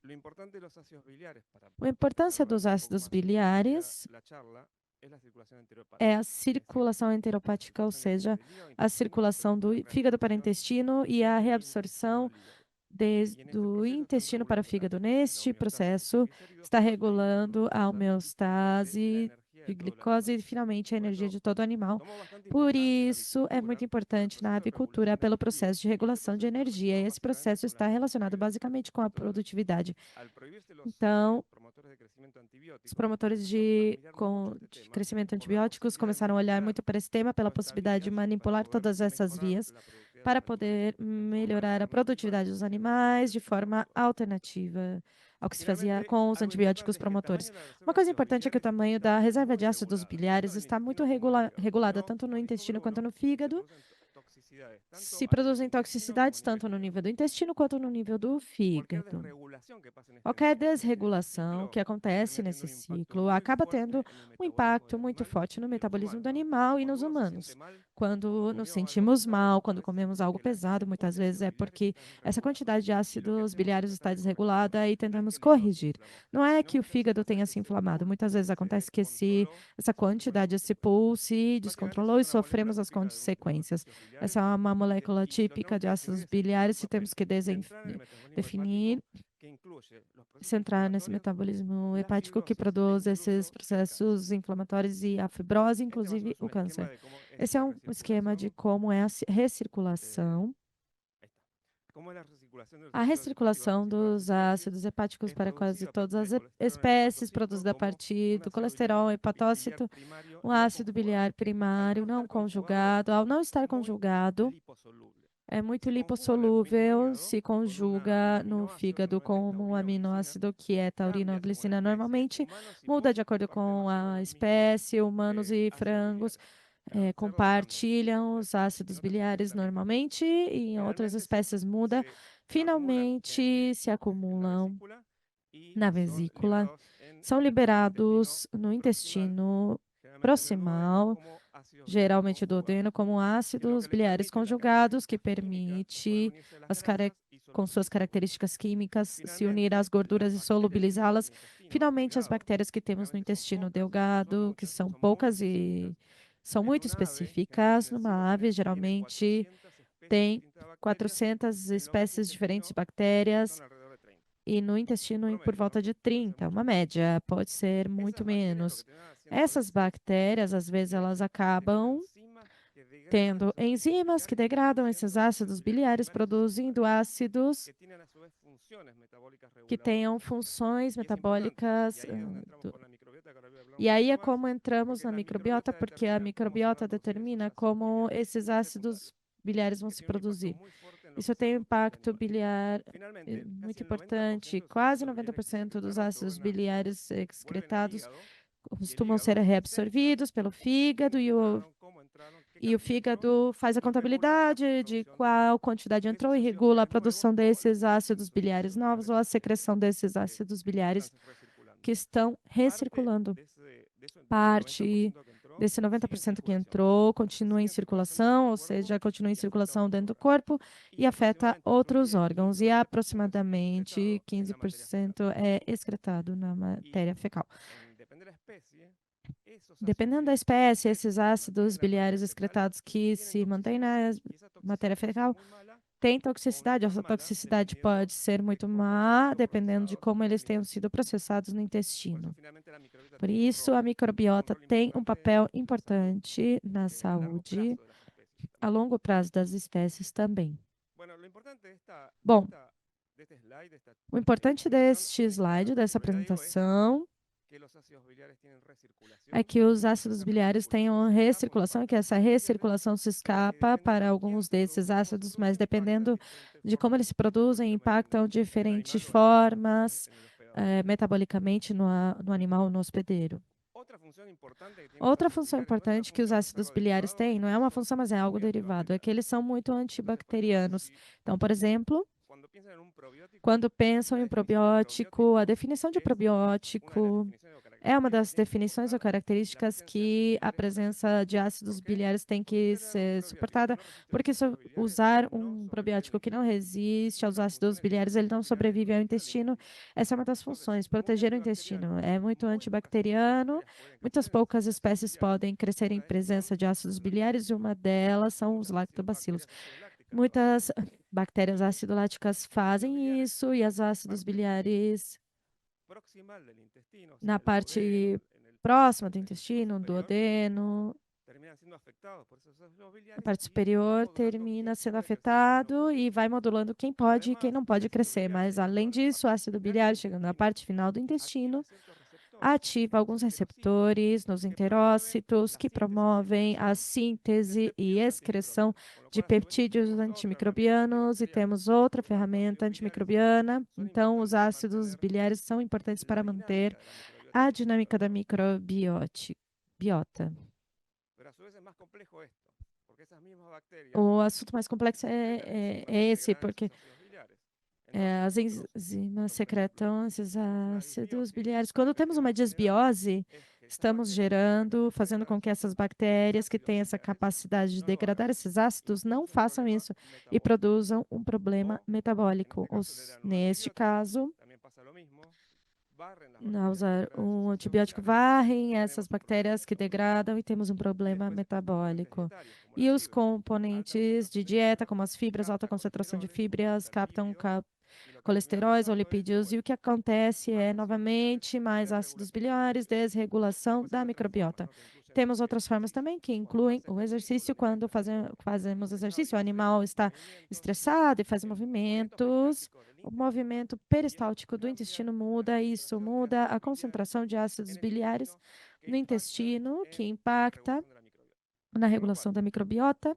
A importância dos ácidos biliares é a circulação enteropática, ou seja, a circulação do fígado para o intestino e a reabsorção do intestino para o fígado. Neste processo, está regulando a homeostase de glicose e, finalmente, a energia de todo animal. Por isso, é muito importante na avicultura pelo processo de regulação de energia. E esse processo está relacionado basicamente com a produtividade. Então, os promotores de crescimento antibióticos começaram a olhar muito para esse tema, pela possibilidade de manipular todas essas vias para poder melhorar a produtividade dos animais de forma alternativa ao que se fazia com os antibióticos promotores. Uma coisa importante é que o tamanho da reserva de ácidos biliares está muito regulada tanto no intestino quanto no fígado. Se produzem toxicidades tanto no nível do intestino quanto no nível do fígado. Qualquer desregulação que acontece nesse ciclo acaba tendo um impacto muito forte no metabolismo do animal e nos humanos. Quando nos sentimos mal, quando comemos algo pesado, muitas vezes é porque essa quantidade de ácidos biliares está desregulada e tentamos corrigir. Não é que o fígado tenha se inflamado, muitas vezes acontece que essa quantidade se se descontrolou e sofremos as consequências. Essa é uma molécula típica de ácidos biliares e temos que definir, centrar nesse metabolismo hepático que produz esses processos inflamatórios e a fibrose, inclusive o câncer. Esse é um esquema de como é a recirculação. A recirculação dos ácidos hepáticos para quase todas as espécies, produzida a partir do colesterol hepatócito, um ácido biliar primário não conjugado. Ao não estar conjugado, é muito lipossolúvel, se conjuga no fígado como um aminoácido que é taurinoglicina. Normalmente muda de acordo com a espécie, humanos e frangos compartilham os ácidos biliares normalmente, e em outras espécies muda. Finalmente, se acumulam na vesícula, são liberados no intestino proximal, geralmente duodeno, como ácidos biliares conjugados, que permite, com suas características químicas, se unir às gorduras e solubilizá-las. Finalmente, as bactérias que temos no intestino delgado, que são poucas e são muito específicas. Numa ave, geralmente, tem 400 espécies diferentes de bactérias, e no intestino por volta de 30, uma média, pode ser muito menos. Essas bactérias, às vezes, elas acabam tendo enzimas que degradam esses ácidos biliares, produzindo ácidos que tenham funções metabólicas. E aí é como entramos na microbiota, porque a microbiota determina como esses ácidos biliares vão se produzir. Isso tem um impacto biliar muito importante. Quase 90% dos ácidos biliares excretados costumam ser reabsorvidos pelo fígado, e o fígado faz a contabilidade de qual quantidade entrou e regula a produção desses ácidos biliares novos ou a secreção desses ácidos biliares que estão recirculando. Parte desse 90% que entrou continua em circulação, ou seja, continua em circulação dentro do corpo e afeta outros órgãos, e aproximadamente 15% é excretado na matéria fecal. Dependendo da espécie, esses ácidos biliares excretados que se mantêm na matéria fecal têm toxicidade. Essa toxicidade pode ser muito má, dependendo de como eles tenham sido processados no intestino. Por isso, a microbiota tem um papel importante na saúde a longo prazo das espécies também. Bom, o importante deste slide, dessa apresentação, é que os ácidos biliares tenham recirculação, que essa recirculação se escapa para alguns desses ácidos, mas dependendo de como eles se produzem, impactam diferentes formas metabolicamente no animal, no hospedeiro. Outra função importante que os ácidos biliares têm, não é uma função, mas é algo derivado, é que eles são muito antibacterianos. Então, por exemplo, quando pensam em probiótico, a definição de probiótico é uma das definições ou características que a presença de ácidos biliares tem que ser suportada, porque se eu usar um probiótico que não resiste aos ácidos biliares, ele não sobrevive ao intestino. Essa é uma das funções, proteger o intestino. É muito antibacteriano, muitas poucas espécies podem crescer em presença de ácidos biliares, e uma delas são os lactobacilos. Muitas bactérias ácido-láticas fazem isso, e os ácidos biliares na parte próxima do intestino, duodeno, a parte superior termina sendo afetado e vai modulando quem pode e quem não pode crescer. Mas, além disso, o ácido biliar, chegando na parte final do intestino, ativa alguns receptores nos enterócitos que promovem a síntese e excreção de peptídeos antimicrobianos, e temos outra ferramenta antimicrobiana. Então, os ácidos biliares são importantes para manter a dinâmica da microbiota. O assunto mais complexo é esse, porque as enzimas secretam esses ácidos biliares. Quando temos uma desbiose, estamos fazendo com que essas bactérias que têm essa capacidade de degradar esses ácidos não façam isso e produzam um problema metabólico. Neste caso, ao usar um antibiótico, varrem essas bactérias que degradam e temos um problema metabólico. E os componentes de dieta, como as fibras, alta concentração de fibras, captam colesteróis ou lipídios, e o que acontece é, novamente, mais ácidos biliares, desregulação da microbiota. Temos outras formas também que incluem o exercício. Quando fazemos exercício, o animal está estressado e faz movimentos, o movimento peristáltico do intestino muda, isso muda a concentração de ácidos biliares no intestino, que impacta na regulação da microbiota,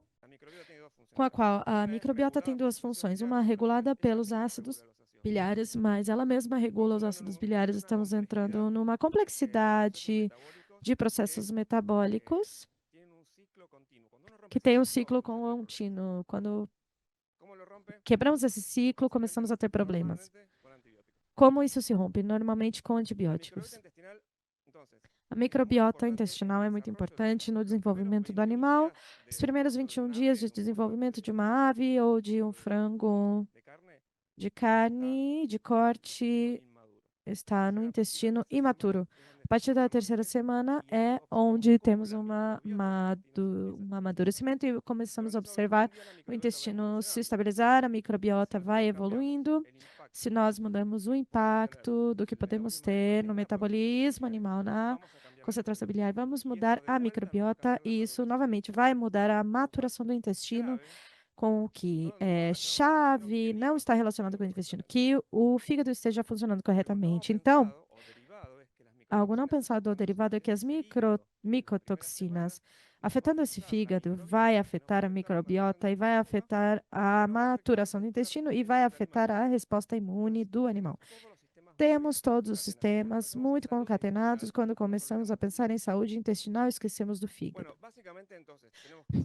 com a qual a microbiota tem duas funções, uma regulada pelos ácidos biliares, mas ela mesma regula os ácidos biliares. Estamos entrando numa complexidade de processos metabólicos que tem um ciclo contínuo. Quando quebramos esse ciclo, começamos a ter problemas. Como isso se rompe? Normalmente com antibióticos. A microbiota intestinal é muito importante no desenvolvimento do animal. Os primeiros 21 dias de desenvolvimento de uma ave ou de um frango de carne, de corte, está no intestino imaturo. A partir da terceira semana é onde temos um amadurecimento e começamos a observar o intestino se estabilizar, a microbiota vai evoluindo. Se nós mudamos o impacto do que podemos ter no metabolismo animal, na concentração biliar, vamos mudar a microbiota, e isso novamente vai mudar a maturação do intestino, com o que é chave, não está relacionado com o intestino, que o fígado esteja funcionando corretamente. Então, algo não pensado ou derivado é que as micotoxinas, afetando esse fígado, vai afetar a microbiota e vai afetar a maturação do intestino e vai afetar a resposta imune do animal. Temos todos os sistemas muito concatenados. Quando começamos a pensar em saúde intestinal, esquecemos do fígado.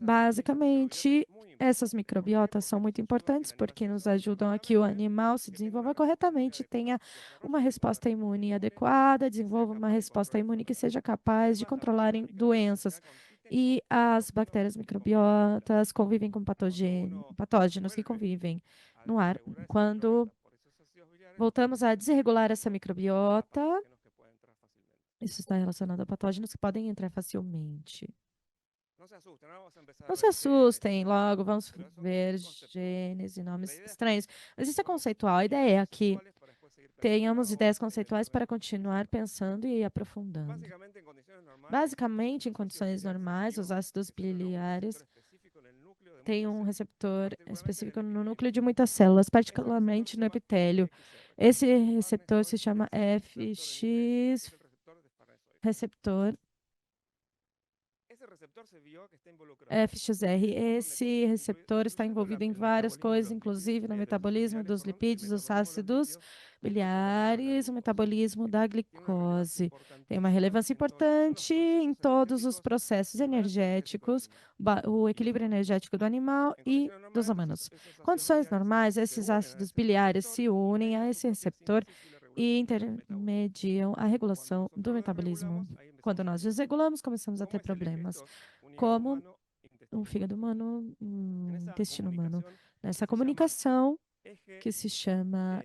Basicamente, essas microbiotas são muito importantes porque nos ajudam a que o animal se desenvolva corretamente, tenha uma resposta imune adequada, desenvolva uma resposta imune que seja capaz de controlar doenças. E as bactérias microbiotas convivem com patógenos que convivem no ar. Quando voltamos a desregular essa microbiota, Isso está relacionado a patógenos que podem entrar facilmente. No se asusten, ahora vamos a empezar a Não se ver assustem, genes, logo vamos pero son ver conceptuales. genes e La nomes idea es que estranhos. Mas isso é tengamos conceitual. A ideia é ideas que conceptuales para después seguir tenhamos pensando ideias y conceituais desarrollando para y continuar profundizando. pensando e aprofundando. Básicamente, en condiciones normales, Basicamente, em los ácidos condições biliares normais, os activos ácidos estimulan a un receptor biliares específico en el núcleo de têm muchas um células, receptor particularmente en el específico no núcleo epitelio. de muitas células, Ese receptor particularmente se no llama epitélio. FXR, Esse receptor se Farnesoid chama Receptor en inglés, FX es el receptor de Farnesoid. receptor Esse receptor se vio que está involucrado FXR. en un montón de Esse cosas, receptor está incluyendo envolvido em el várias metabolismo de coisas, los lípidos, inclusive no de los ácidos metabolismo biliares, dos perdón, el lipídios, dos metabolismo de los ácidos lípidos y el metabolismo de la biliares, o glucosa. metabolismo da Tiene una relevancia glicose. Tem uma importantísima relevância en todo lo que son los importante em procesos todos os energéticos processos y el balance energético del energéticos, animal o y los equilíbrio humanos. energético do animal En e condiciones dos normales, humanos. esos ácidos Condições biliares normais, se esses unen a ácidos ese biliares receptor se y unem a median su esse propia receptor síntesis y la e regulación del metabolismo. intermediam a Cuando regulação do nosotros lo metabolismo. desregulamos, ahí empezamos Quando a nós tener desregulamos, começamos a cómo ter es el eje problemas, estos, un hígado como humano, um intestino fígado humano. humano, En um esa intestino humano. comunicación que Nessa se llama comunicação eje que se chama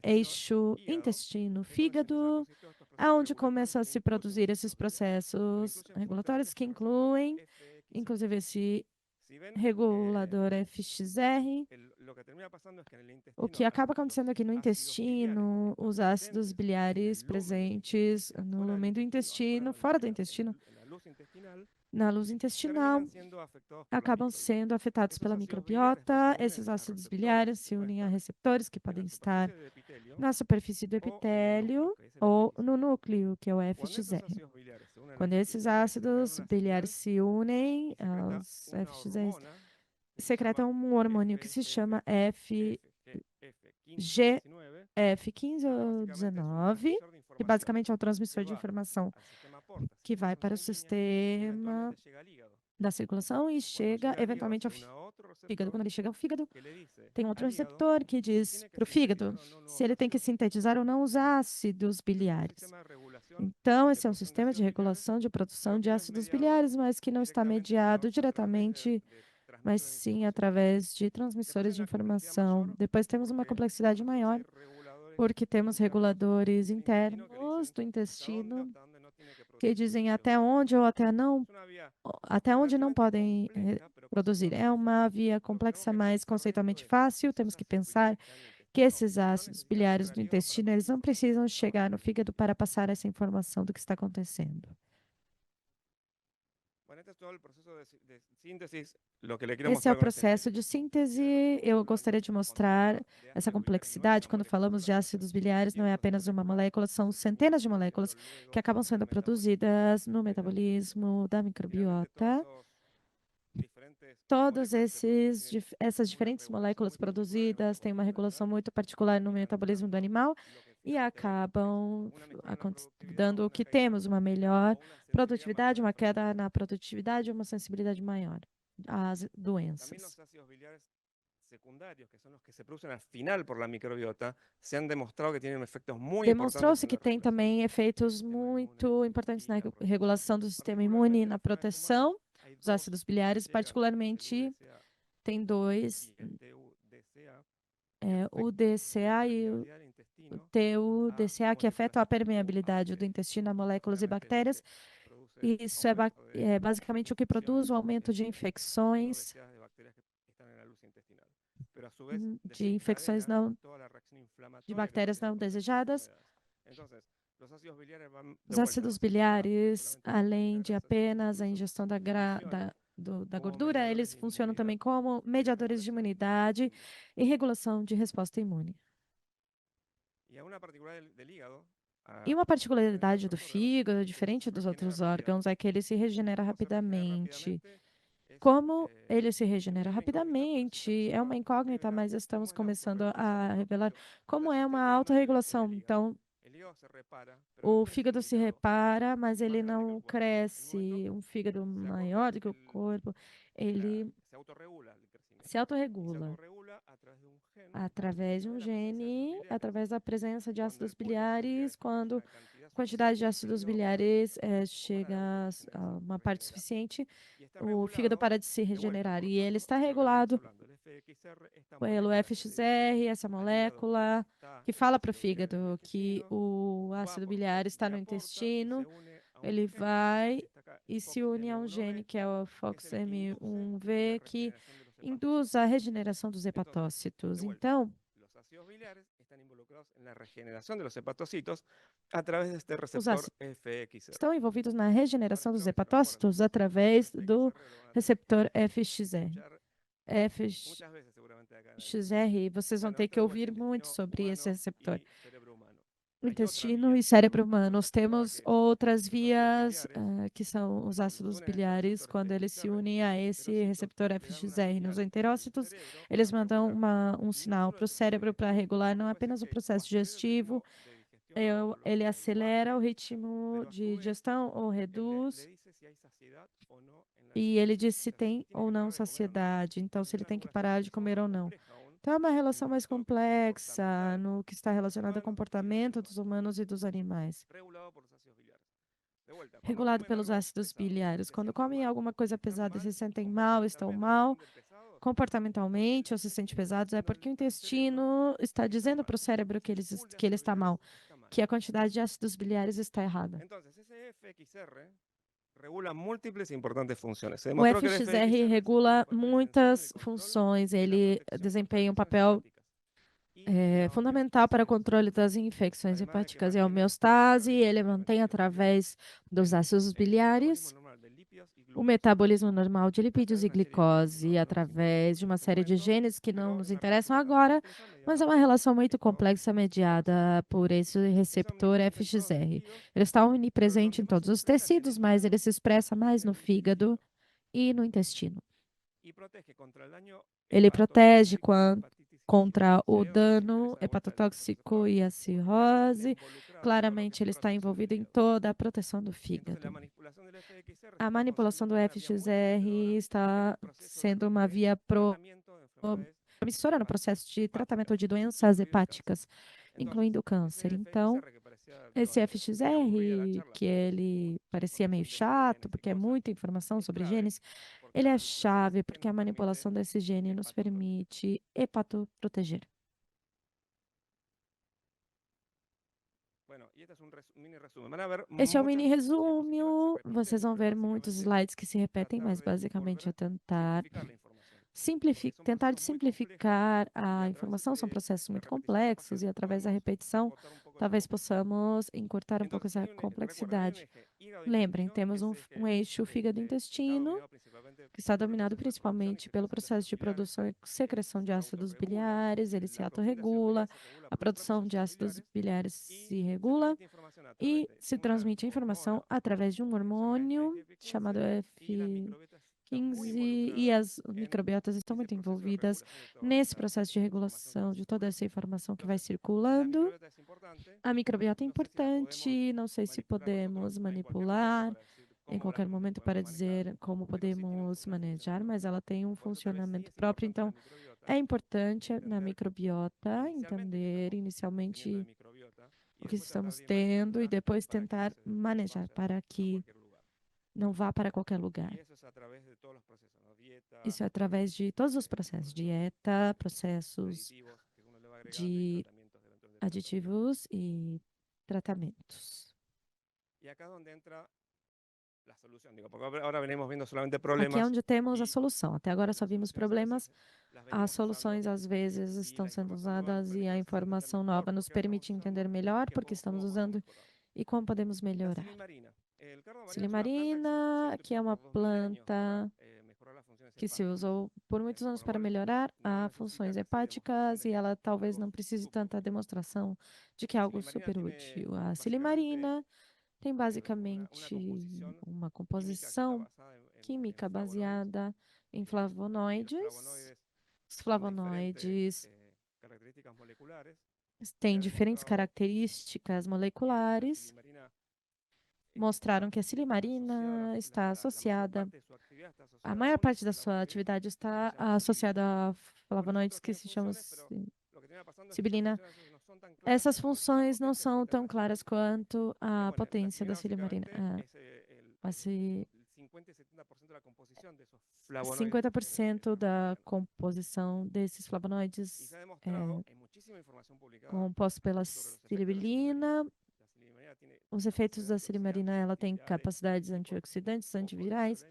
eixo intestino-hígado, es donde se empiezan a intestino-fígado, producir todos estos procesos aonde regulatorios começam a que se incluyen produzir los esses ácidos biliares, pero processos incluyen fuertemente regulatórios que este receptor incluem, FXR. inclusive, esse Si ven, regulador FXR. lo que termina pasando es que en el O intestino que acaba acontecendo los aqui no ácidos biliares intestino, os ácidos presentes en biliares el lumen del intestino, o presentes sea, no fuera del lumen do intestino, afuera intestino, fora do intestino, en la luz intestinal, na luz intestinal, terminan siendo afectados por la acabam microbiota. sendo afetados Esos pela ácidos biliares después se microbiota. unen Esses a ácidos biliares receptores que se pueden unem a estar receptores que en la podem estar superficie del epitelio na superfície do o en el núcleo, epitélio que es el ou no FXR. núcleo, que é o Cuando esos FXR. ácidos biliares se unen al Quando esses FXR, generan ácidos una biliares señal se unem y secreta aos una FXRs, hormona que se llama secretam um hormônio que se chama FGF15 o 19, FGF15 que ou básicamente es un 19, transmisor de que información basicamente é o que transmissor de va informação al sistema porta, que vai circulación para o sanguínea y sistema eventualmente llega al hígado. da circulação e Cuando chega llega al hígado eventualmente se ao une a otro fígado. receptor Quando ele chega ao fígado, que le dice tem outro al hígado receptor que si diz tiene que para o fígado sintetizar o no se nuevos ele tem que ácidos. sintetizar ou não os ácidos Este es un biliares. sistema de regulación Então, de esse é um producción de sistema de ácidos biliares, regulação de produção pero de que no es ácidos mediado biliares, mas que não está directamente, sino mediado a través diretamente, de mas transmisores de sim información. através de Después transmissores hay de una complejidad informação. mayor Depois temos uma porque complexidade después maior, hay reguladores porque temos internos reguladores del intestino que le internos dicen do hasta intestino dónde no tiene que que producirse dizem ácidos até biliares. onde ou até não, Es una vía até onde não relativamente podem compleja, pero produzir. É conceptualmente uma fácil. via Lo que tenemos complexa, que mas pensar de esto conceitualmente es que fácil. esos Temos que ácidos biliares pensar que están en el que intestino esses no ácidos necesitan biliares llegar do al hígado para intestino, pasar eles la não información de lo precisam que está chegar no pasando. fígado para passar essa informação do que está acontecendo. Bueno, este es todo el proceso de síntesis. Lo que le quiero Esse é o mostrar con este processo de ejemplo síntese. es lo que Eu estamos gostaria hablando de cuando hablamos mostrar de essa ácidos biliares. No es complexidade una quando molécula falamos de solamente, ácidos biliares. Não é cientos de apenas uma moléculas molécula, que são se centenas de están produciendo moléculas que luego acabam en el sendo metabolismo produzidas no de la microbiota. metabolismo da Finalmente, microbiota. diferentes Todas moléculas se producen tienen essas una diferentes regulación moléculas muy particular en los produzidas têm uma receptores de regulação grasa muito particular y no terminan metabolismo do dando animal lo que e finalmente ven, que es acabam una mejora en la productividad o dando o una que caída en la temos, uma productividad melhor o una sensibilidad produtividade, mayor a uma queda enfermedades. na produtividade e uma sensibilidade maior às También doenças. los ácidos biliares secundarios, que son los que se producen al final por la microbiota, se han demostrado que tienen efectos muy importantes Demonstrou-se en que la tem regulación também del efeitos sistema inmune muito importantes y na la protección. regulação do sistema imune e Particularmente en na los animales humanos proteção hay dos dos ácidos que biliares, llegan, que es el particularmente UDCA tem dois, y el TUDCA, que o afectan la DCA e o permeabilidad del intestino a TUDCA, que moléculas afetam a o a permeabilidade do bacterias. intestino a O moléculas sea, e lo bactérias. que produce E isso aumento de é basicamente o que produz infecciones o aumento de en los infecções, deseos de bacterias que están en la luz intestinal. Pero a su vez de infecções desencadena não, toda la reacción de inflamatoria que bactérias también se não produce en las desejadas. enfermedades. Entonces, los ácidos biliares van de Os vuelta, ácidos no se llega biliares, solamente a além eliminar de grasas, apenas a incluso ingestão funcionan da como gordura, mediadores eles de funcionam inmunidad também como y de mediadores de regulación imunidade inmune. e regulação de resposta imune. Y a una particularidad del hígado, E a uma diferencia de particularidade do otros órganos, fígado, es que diferente se dos regenera outros órgãos, rápidamente. é que ele se regenera ¿Cómo se regenera rapidamente. rápidamente? Es Como ele se regenera medio incógnita, pero se está rapidamente é empezando uma a incógnita, revelar mas estamos cómo es la começando autorregulación a del propio revelar hígado. como é uma Persiste solamente en autorregulação. el hígado. Então, El hígado se repara, pero no o crece un fígado se hígado repara, mas más ele grande que el não cuerpo. En un momento cresce. Um fígado se maior do que o corpo, ele se autorregula el crecimiento. se Y se autorregula autorregula a través de un gen, através de a través um de la presencia de ácidos gene, biliares. através da presença de Cuando ácidos después de ácidos biliares biliares, crece quando una a cantidad quantidade suficiente, de el ácidos hígado para de biliares vuelta o para de chega vuelta a empezar a uma parte regenerar. suficiente, Y está o fígado regulado para de se de vuelta, regenerar. por lo E ele tanto, está lo que venimos regulado hablando, el pelo FXR, essa molécula que fala para o fígado que o ácido biliar está no intestino, ele vai e se une a um gene que é o FOXM1V, que induz a regeneração dos hepatócitos. Então, los ácidos biliares están involucrados en la regeneración de los hepatocitos a través de este os receptor ácidos FXR. estão envolvidos na regeneração dos hepatócitos através do receptor FXR. Muchas veces seguramente acá en el FXR, vocês vão Bueno, ter esto que digo, es ouvir muito intestino sobre esse humano receptor. y cerebro humano. Hay otra Intestino vía e cérebro humano. Nós receptora temos que outras los ácidos vias, biliares, que são os cuando se ácidos unen a este biliares, receptor quando eles se FXR unem a en los esse enterocitos, receptor le dan una FXR nos señal al enterócitos, cerebro eles para mandam regular um no sinal solo para o el proceso cérebro para digestivo, regular não puede apenas ser o que processo o acelere el digestivo, ritmo de digestión o lo ele baje, acelera o ritmo pero a de su vez digestão ou le reduz, dice si hay saciedad o no en la e ele digestión. diz se O sea, si tem tiene ou que não parar de comer o no. saciedade, então Es se ele una tem que regulación parar de mucho comer más ou não. compleja aún Então, é uma en relação mais todo lo que es el comportamental complexa no que está relacionado ao humano y del ser comportamento dos humano, humanos e dos animais. regulado por los ácidos biliares. De vuelta, cuando Regulado comen pelos algo ácidos pesado, biliares. se Quando sienten comem mal. alguma coisa Están pesada e se mal sentem mal, estão mal, comportamentalmente del pesado, comportamentalmente, ou se porque el sentem intestino pesados, é está porque o diciéndole al cerebro intestino está que está dizendo mal. para o cérebro Ese pool de que ele ácidos está mal, biliares está mal. que a quantidade de ácidos biliares está errada. Entonces, ese FXR regula múltiples e importantes funciones. Se O demostró que el FXR FXR es regula un papel esencial en muitas el control funções, de la ele protección desempenha um contra papel infecciones hepáticas y la fundamental para o homeostasis, controle das infecções además de que hepáticas e a mantiene homeostase, através ele de mantém los lípidos através dos ácidos metabolismo biliares normal de lípidos y o glucosa metabolismo normal de a lipídios través e de una serie de genes que glicose no nos interesa através en de uma este série de momento, genes que não pero nos es una interessam relación bastante agora, compleja mas é mediada uma relação por muito estos complexa mediada por esse que son receptor omnipresentes en todos los FXR. tejidos, Ele está pero onipresente donde em más se todos os expresa es en tecidos, el mas ele hígado se expressa y mais en no el fígado intestino e no intestino. y protege contra el daño Ele protege hepatotóxico y hepatitis y la contra o cirrosis. Ahí es donde nos dano interesa de vuelta el hepatotóxico receptor, e a porque está cirrose. involucrado en todo lo que es Claramente, el ele está proceso del envolvido em hígado. toda a proteção do Entonces, la fígado. manipulación del FXR A está manipulação funcionando do como una vía muy prometedora FXR en está el proceso sendo uma de via tratamiento de enfermedades promissora no processo de tratamento hepáticas, de doenças incluido el cáncer. hepáticas, Entonces, incluindo o câncer. ese Então, FXR que parecía esse medio aburrida la FXR, charla, que porque es ele mucha parecia meio información de genes chato, y porque é cosas, muita informação es sobre clave genes, porque ele la é manipulación de ese chave gen porque a nos manipulação permite desse gene nos hepatoproteger. permite hepatoproteger. Bueno, y este es un mini resumen. Van a ver Este é o muchas mini diapositivas que resumo. se Vocês repiten, vão pero ver muitos básicamente slides que se repetem, tratar mas de basicamente volver é a tentar simplificar la información, porque son tentar procesos de muy complejos simplificar y a a través informação. São processos de la muito repetición capaz que complexos e através da podemos repetição, acotar un poco la talvez complejidad. possamos encurtar um pouco Entonces, essa recuerden, hay un complexidade. eje Lembrem, hígado-intestino, que temos ese eje um eixo está fígado-intestino, dominado principalmente que está por el dominado proceso de producción y principalmente pelo secreción de processo ácidos de biliares, produção e secreção de se ácidos autorregula, biliares, ele se la producción de ácidos autorregula, biliares se regula a por los propios produção de ácidos ácidos biliares biliares se y se regula transmite información a través e de se una transmite a informação hormona através de um que se llama hormônio chamado IGF-15 y las microbiotas están muy 15 e involucradas as en microbiotas estão ese muito proceso de envolvidas regulación de toda nesse esta processo de información que regulação va de toda circulando. essa informação que vai Entonces, la circulando. microbiota es importante, A microbiota é no sé si la podemos importante, não sei se manipular nosotros podemos en cualquier momento manipular para decir em cómo la qualquer momento podemos para manejar, dizer como pero sí tiene podemos un manejar, funcionamiento mas propio. ela tem um Por eso tal vez sí funcionamento es próprio, importante la então microbiota é importante na entender microbiota inicialmente qué entender estamos teniendo de inicialmente microbiota y o que después tratar estamos de tendo e manejarla depois para que no tentar se manejar vaya para a que cualquier lugar. não vá para qualquer Y lugar. eso es a través de todos los procesos, ¿no? Dieta, Isso é através de todos os processos, dieta, processos aditivos que uno le va agregando y de tratamientos eventualmente de tratamiento. aditivos e tratamentos. Y acá es donde entra la solución, digo, porque ahora venimos viendo solamente Aqui é problemas onde temos a y solução. Até agora las só vimos soluciones a problemas. veces las As venimos usando soluções às vezes y estão la sendo información nueva nos usadas e permite a a veces entender informação mejor nova por nos qué la estamos permite entender usando melhor y porque estamos cómo podemos usando mejorarla. e como podemos La melhorar. silimarina. El cardamomo es una Silimarina, planta que que é se uma utilizó por 2000 años para planta mejorar las funciones que se hepáticas, usou por muitos anos por lo para cual melhorar no as necesita funções casi demostración hepáticas de e que ela es talvez algo não precise súper tanta útil. demonstração de que é La algo silimarina super tiene útil. A básicamente silimarina tem una basicamente composición uma química que está composição basada en química flavonoides baseada em y los flavonoides. flavonoides Os con diferentes flavonoides características moleculares. têm Se ha diferentes demostrado características que la moleculares. silimarina Mostraram que a está asociada, silimarina está la mayor associada, parte de su actividad está a asociada a maior un parte da sua flavonoide atividade que se está llama sibilina. associada a Bueno, estos flavonoides que tienen se chamam funciones, pero lo que termina pasando es que esas sibilina. funciones a veces no son tan claras Essas como la funções não potencia são fuerte de tão la claras silimarina. quanto a Bueno, la potência da actividad silimarina. básicamente es Assim, el 50 y 70% de la composición 50% da composição desses flavonoides é composto pela silimarina. Os efeitos da silimarina, ela tem capacidades antioxidantes, antivirais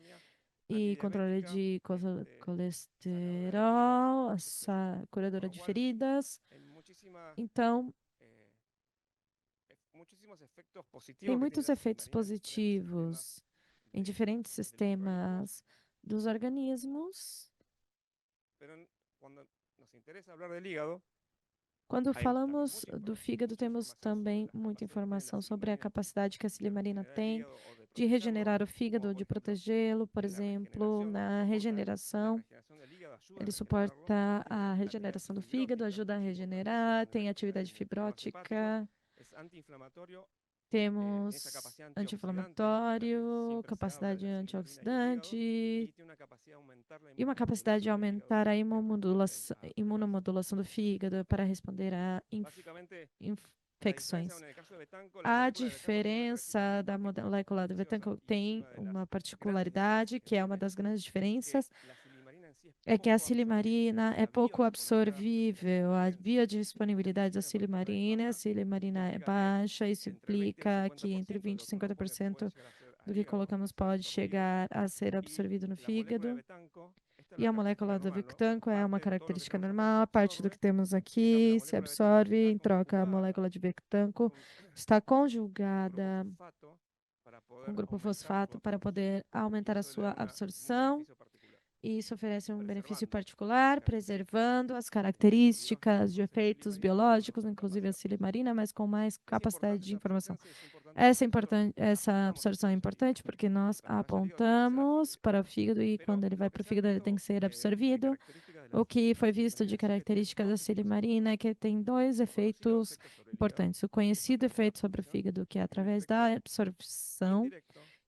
e controle de colesterol, curadora de feridas. Então, tem muitos efeitos positivos em diferentes sistemas dos organismos. Quando falamos do fígado, temos também muita informação sobre a capacidade que a silimarina tem de regenerar o fígado, de protegê-lo, por exemplo, na regeneração. Ele suporta a regeneração do fígado, ajuda a regenerar, tem atividade fibrótica. Temos anti-inflamatório, capacidade antioxidante e uma capacidade de aumentar a imunomodulação do fígado para responder a infecções. A diferença da molécula do Betancourt tem uma particularidade, que é uma das grandes diferenças, é que a silimarina é pouco absorvível. A biodisponibilidade da silimarina é baixa. Isso implica que entre 20% e 50% do que colocamos pode chegar a ser absorvido no fígado. E a molécula do Victanco é uma característica normal. A parte do que temos aqui se absorve em troca. A molécula de Victanco está conjugada com o grupo fosfato para poder aumentar a sua absorção. E isso oferece um benefício particular, preservando as características de efeitos biológicos, inclusive a silimarina, mas com mais capacidade de informação. Essa absorção é importante porque nós apontamos para o fígado e quando ele vai para o fígado ele tem que ser absorvido. O que foi visto de características da silimarina é que tem dois efeitos importantes. O conhecido efeito sobre o fígado, que é através da absorção,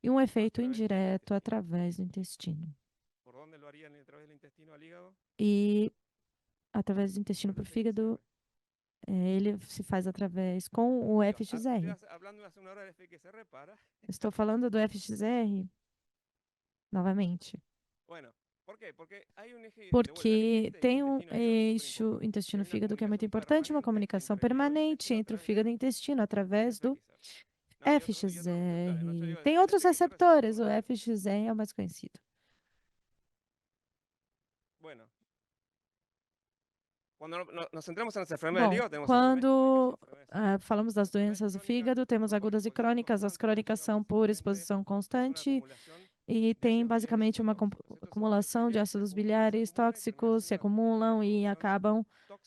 e um efeito indireto através do intestino. E através do intestino para o fígado, ele se faz através com o FXR. Estou falando do FXR novamente. Porque tem um eixo intestino-fígado que é muito importante, uma comunicação permanente entre o fígado e o intestino através do FXR. Tem outros receptores, o FXR é o mais conhecido. Bom, quando falamos das doenças do fígado, temos agudas e crônicas. As crônicas são por exposição constante e tem basicamente uma acumulação de ácidos biliares tóxicos, se acumulam e acabam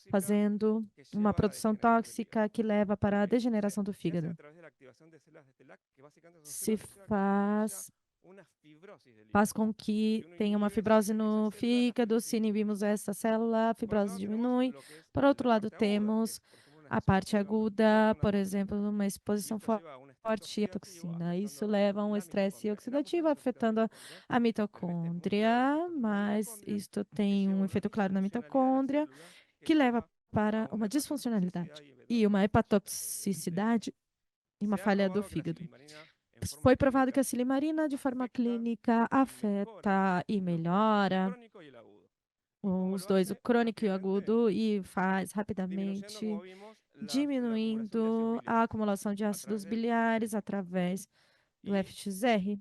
fazendo uma produção tóxica que leva para a degeneração do fígado. Se faz com que tenha uma fibrose no fígado. Se inibimos essa célula, a fibrose diminui. Por outro lado, temos a parte aguda, por exemplo, uma exposição forte à toxina. Isso leva a um estresse oxidativo, afetando a mitocôndria, mas isto tem um efeito claro na mitocôndria, que leva para uma disfuncionalidade e uma hepatotoxicidade e uma falha do fígado. Foi provado que a silimarina, de forma clínica, afeta e melhora os dois, o crônico e o agudo, e faz rapidamente, diminuindo a acumulação de ácidos biliares através do FXR.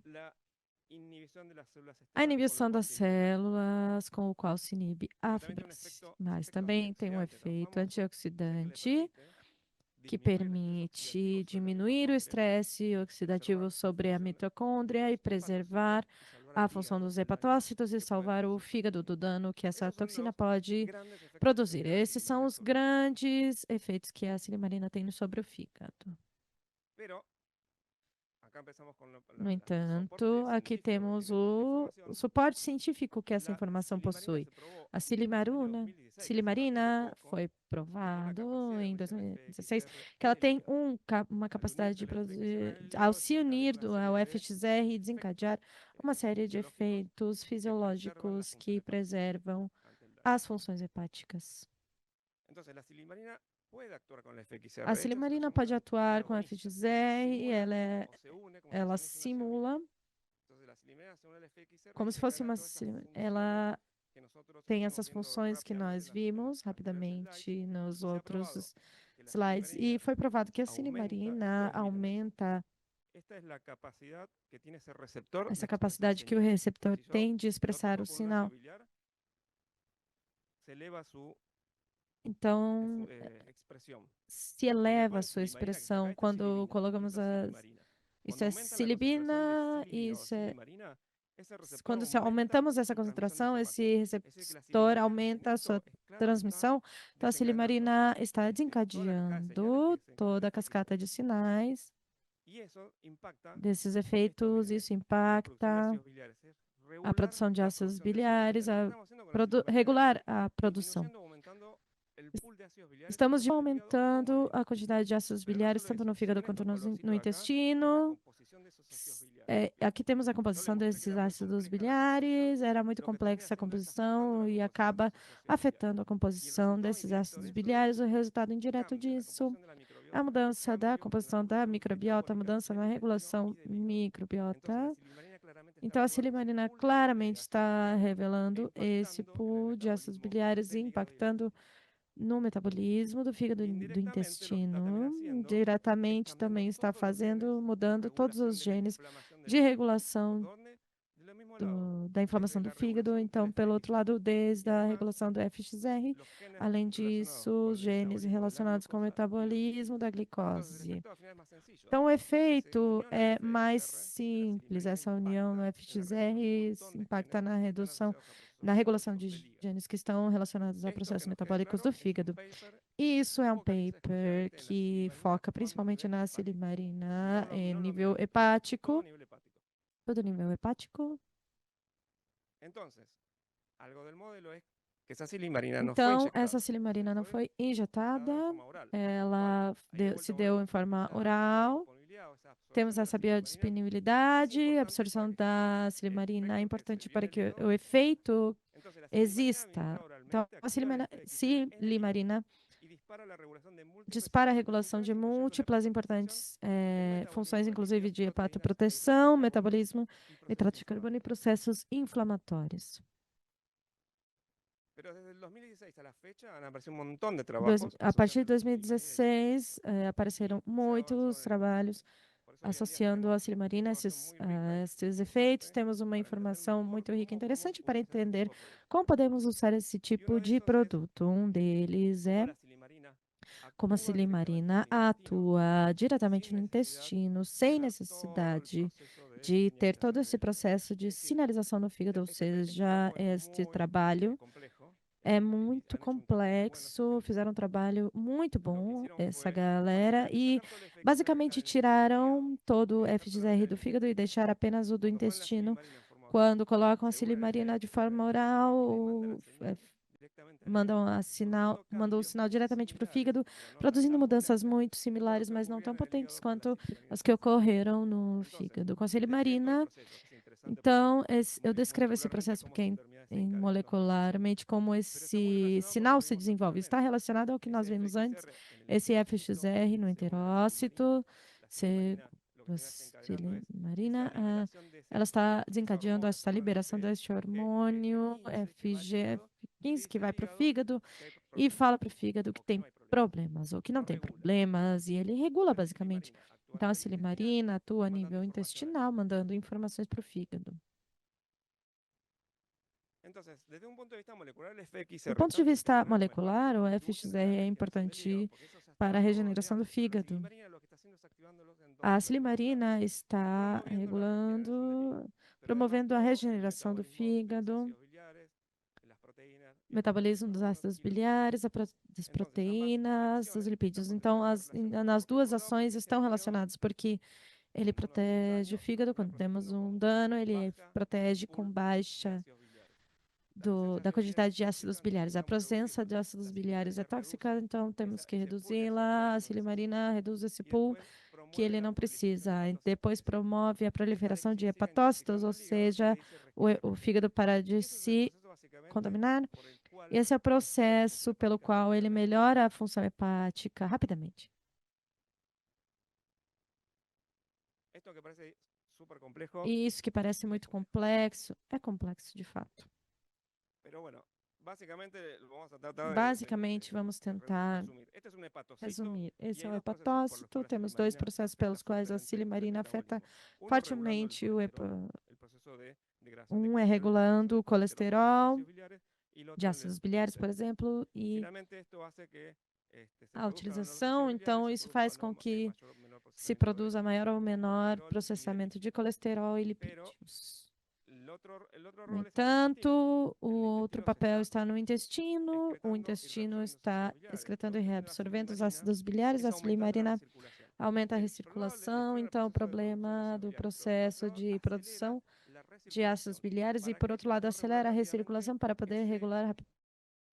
A inibição das células, com o qual se inibe a fibrose. Mas também tem um efeito antioxidante, que permite diminuir o estresse oxidativo sobre a mitocôndria e preservar a função dos hepatócitos e salvar o fígado do dano que essa toxina pode produzir. Esses são os grandes efeitos que a silimarina tem sobre o fígado. No entanto, aqui temos o suporte científico que essa informação possui. A silimarina foi provado em 2016 que ela tem uma capacidade de produzir, ao se unir ao FXR e desencadear uma série de efeitos fisiológicos que preservam as funções hepáticas. A silimarina pode atuar com FXR, ela simula como se fosse uma... Ela tem essas funções que nós vimos rapidamente nos outros slides. E foi provado que a silimarina aumenta essa capacidade que o receptor tem de expressar o sinal. Então, se eleva a sua expressão quando colocamos isso é silibina, isso é... Quando aumentamos essa concentração, esse receptor aumenta a sua transmissão. Então, a silimarina está desencadeando toda a cascata de sinais desses efeitos. Isso impacta a produção de ácidos biliares, regular a produção. Estamos aumentando a quantidade de ácidos biliares, tanto no fígado quanto no intestino. Aqui temos a composição desses ácidos biliares. Era muito complexa a composição e acaba afetando a composição desses ácidos biliares. O resultado indireto disso é a mudança da composição da microbiota, a mudança na regulação microbiota. Então, a silimarina claramente está revelando esse pool de ácidos biliares e impactando no metabolismo do fígado e do intestino. Diretamente também está mudando todos os genes de regulação da inflamação do fígado. Então, pelo outro lado, desde a regulação do FXR, além disso, os genes relacionados com o metabolismo da glicose. Então, o efeito é mais simples. Essa união no FXR impacta na regulação de genes que estão relacionados a processos metabólicos do fígado. E isso é um paper que foca principalmente na silimarina em nível hepático. Todo nível hepático. Então, essa silimarina não foi injetada, ela se deu em forma oral. Temos essa biodisponibilidade, a absorção da silimarina é importante para que o efeito exista. Então, a silimarina dispara a regulação de múltiplas importantes funções, inclusive de hepatoproteção, metabolismo, nitrato de carbono e processos inflamatórios. A partir de 2016, apareceram muitos trabalhos associando a silimarina a esses efeitos. Temos uma informação muito rica e interessante para entender como podemos usar esse tipo de produto. Um deles é como a silimarina atua diretamente no intestino, sem necessidade de ter todo esse processo de sinalização no fígado, ou seja, este trabalho é muito complexo, fizeram um trabalho muito bom, essa galera, e basicamente tiraram todo o FXR do fígado e deixaram apenas o do intestino. Quando colocam a silimarina de forma oral, mandam o sinal diretamente para o fígado, produzindo mudanças muito similares, mas não tão potentes quanto as que ocorreram no fígado. Com a silimarina, então, eu descrevo esse processo porque molecularmente como esse sinal se desenvolve. Está relacionado ao que nós vimos antes, esse FXR no enterócito, silimarina, ela está desencadeando essa liberação deste hormônio FGF15 que vai para o fígado e fala para o fígado que tem problemas ou que não tem problemas, e ele regula basicamente. Então, a silimarina atua a nível intestinal, mandando informações para o fígado. Do ponto de vista molecular, o FXR é importante para a regeneração do fígado. A silimarina está regulando, promovendo a regeneração do fígado, metabolismo dos ácidos biliares, das proteínas, dos lipídios. Então, nas duas ações estão relacionadas, porque ele protege o fígado quando temos um dano, ele protege com baixa da quantidade de ácidos biliares. A presença de ácidos biliares é tóxica, então temos que reduzi-la. A silimarina reduz esse pool que ele não precisa. Depois promove a proliferação de hepatócitos, ou seja, o fígado para de se contaminar. Esse é o processo pelo qual ele melhora a função hepática rapidamente. súper complejo, E isso que parece muito complexo, é complexo de fato. pero bueno, básicamente vamos a tratar Basicamente, vamos tentar resumir. Este es un hepatocito resumir. y Esse hay é o dos procesos por los hepatócito. cuales Temos dois silimarina processos afecta pelos quais a fuertemente el silimarina afeta metabolismo. Uno regulando el fortemente o colesterol, el proceso de grasa, um é de regulando o colesterol por colesterol ácidos biliares, y el de otro el ácidos biliares, por glucémico. exemplo, e Finalmente, esto hace que se a produzcan los utilização. ácidos Então, biliares, se isso faz produzca com que mayor o menor se procesamiento de produza maior ou menor colesterol y processamento de lipídios. colesterol e Pero lipídios. el otro No rol es en el intestino. entanto, o En el outro intestino se papel está está no intestino. O excretando y intestino reabsorbiendo esos está ácidos biliares. excretando Lo e que hace la reabsorvendo os silimarina ácidos biliares. es A aumentar la silimarina recirculación. aumenta a El problema del recirculação. intestino Então, o es el proceso de producción de problema ácidos do biliares, pero por processo otro lado de acelera produção la de ácidos recirculación biliares e, para por que outro lado, no regular acelera a rápidamente recirculação para poder ese regular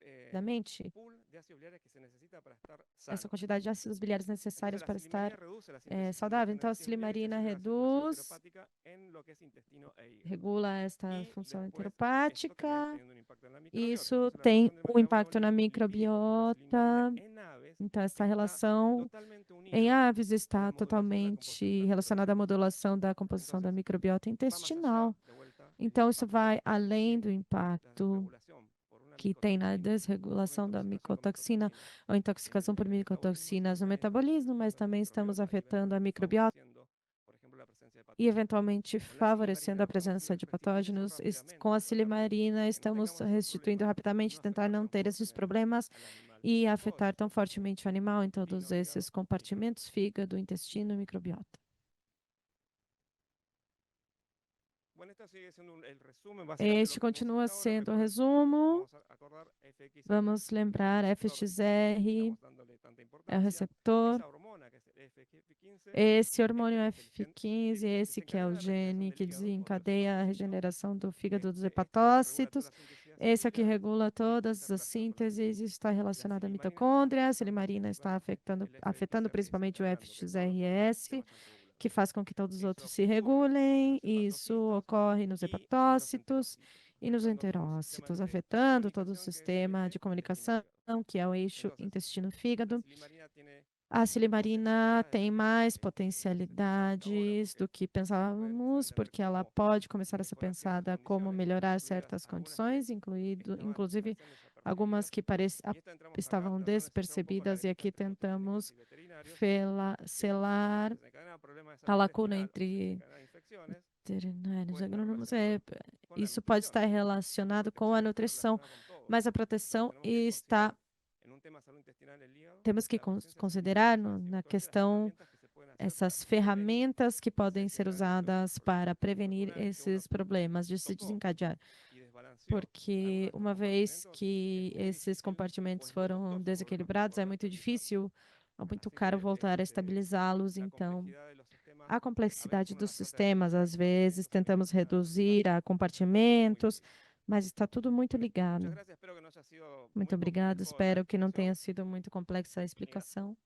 eh, rapidamente pool de ácidos biliares que se necesita para estar essa sano. quantidade de ácidos biliares Entonces, necessários la para estar silimarina reduce la síntesis y saudável. producción de Então, a ácidos biliares que silimarina acelera la circulación reduz, enteropática en lo que es intestino e hígado. regula esta Y função después, esto enteropática. teniendo un impacto en la E microbiota. isso Entonces, la tem relación del um impacto na metabolo lipídico de la silimarina microbiota. en aves Então, essa está relação totalmente em unido aves con está la modulación de la composición de totalmente la relacionada à microbiota. modulação da composição da Entonces, microbiota va más allá, intestinal. de vuelta, el Então, isso impacto vai além en do la impacto desregulación por una que tem na micotoxina, por una desregulação da intoxicación con micotoxina micotoxinas ou intoxicação por en el metabolismo, micotoxinas sino no también estamos metabolismo, mas afectando também la estamos microbiota y afetando a eventualmente microbiota favoreciendo, por ejemplo, la presencia de e, patógenos. eventualmente, Con la favorecendo silimarina a podemos presença de restituir eso patógenos. Com rápidamente, a tratar de silimarina, que no estamos tengamos esos restituindo problemas y rapidamente, no tentar afectar não tan ter esses fuertemente problemas al animal e en todo afetar su tão conjunto, fortemente o animal em todos intestino, hígado esses y microbiota. compartimentos, fígado, intestino e microbiota. Bueno, esto sigue siendo el resumen básicamente de Este lo que vimos continua hasta ahora. sendo o Recuerden, resumo. vamos a acordar FXR Vamos es el lembrar, receptor que FXR estamos dándole tanta é o importancia. receptor. Esa hormona que es el FGF15, Esse hormônio este que es el gen F15, que esse que é o desencadena la regeneración gene del que hígado o de los desencadeia a hepatocitos. regeneração do fígado dos Este es el que regula toda hepatócitos. la síntesis de ácidos Esse aqui biliares regula y este está todas as relacionado con la sínteses e está la relacionado à silimarina está mitocôndria. A afectando silimarina está principalmente afetando el FXRS, principalmente o acelerando que todos los otros se FXRS, vayan regulando. que faz com que todos os outros Eso se ocurre en regulem. los Isso hepatocitos ocorre nos y en los hepatócitos enterócitos, e nos afectando todo el sistema enterócitos, de afetando todo o comunicación que es el sistema eje de comunicação, intestino-hígado. que é o eixo Entonces, la intestino-fígado. silimarina tiene A más silimarina potencialidades tem de las mais que se pensaba hasta ahora, potencialidades porque do que se puede empezar a pensávamos, entender porque ela cómo pode começar a ser mejorar ciertas pensada como condiciones, melhorar incluidas certas algunas que condições, inclusive parecían algumas desapercibidas. que Y esto entramos acá, estavam tratando de cifrar un poco la despercebidas, e aqui diferencia entre los técnicos tentamos y veterinarios, que selar desencadena problemas de a salud lacuna intestinal o entre desencadena infecciones, veterinários, puede estar agrônomos. relacionado con la Isso pode nutrición. estar La relacionado com a protección está nutrição, relacionada con todo. mas a Entonces proteção tenemos que considerar en un tema de salud intestinal del hígado temos que la presencia de considerar silimarina, y na eventualmente las questão herramientas que se pueden hacer para essas prevenir ferramentas que que se podem ser desencadenen todos usadas estos problemas. para Porque prevenir una vez que uno esses problemas de se tocó desencadear. y desbalanceó algunos de Porque estos uma vez compartimentos, que es muy esses difícil o compartimentos es muy foram costoso volverlos a desequilibrados, é muito estabilizar. difícil ou muito Así caro que voltar a estabilizá-los. la Então, complejidad de los sistemas, a a veces complexidade uno dos la trata de sistemas, reducir a às vezes compartimentos tentamos simplificados, pero es fácil, reduzir a pero es muy compartimentos, difícil. mas está tudo muito Muchas ligado. gracias, espero que no haya sido Muito muy obrigada, complejo la espero que não explicación. tenha sido muito complexa a explicação.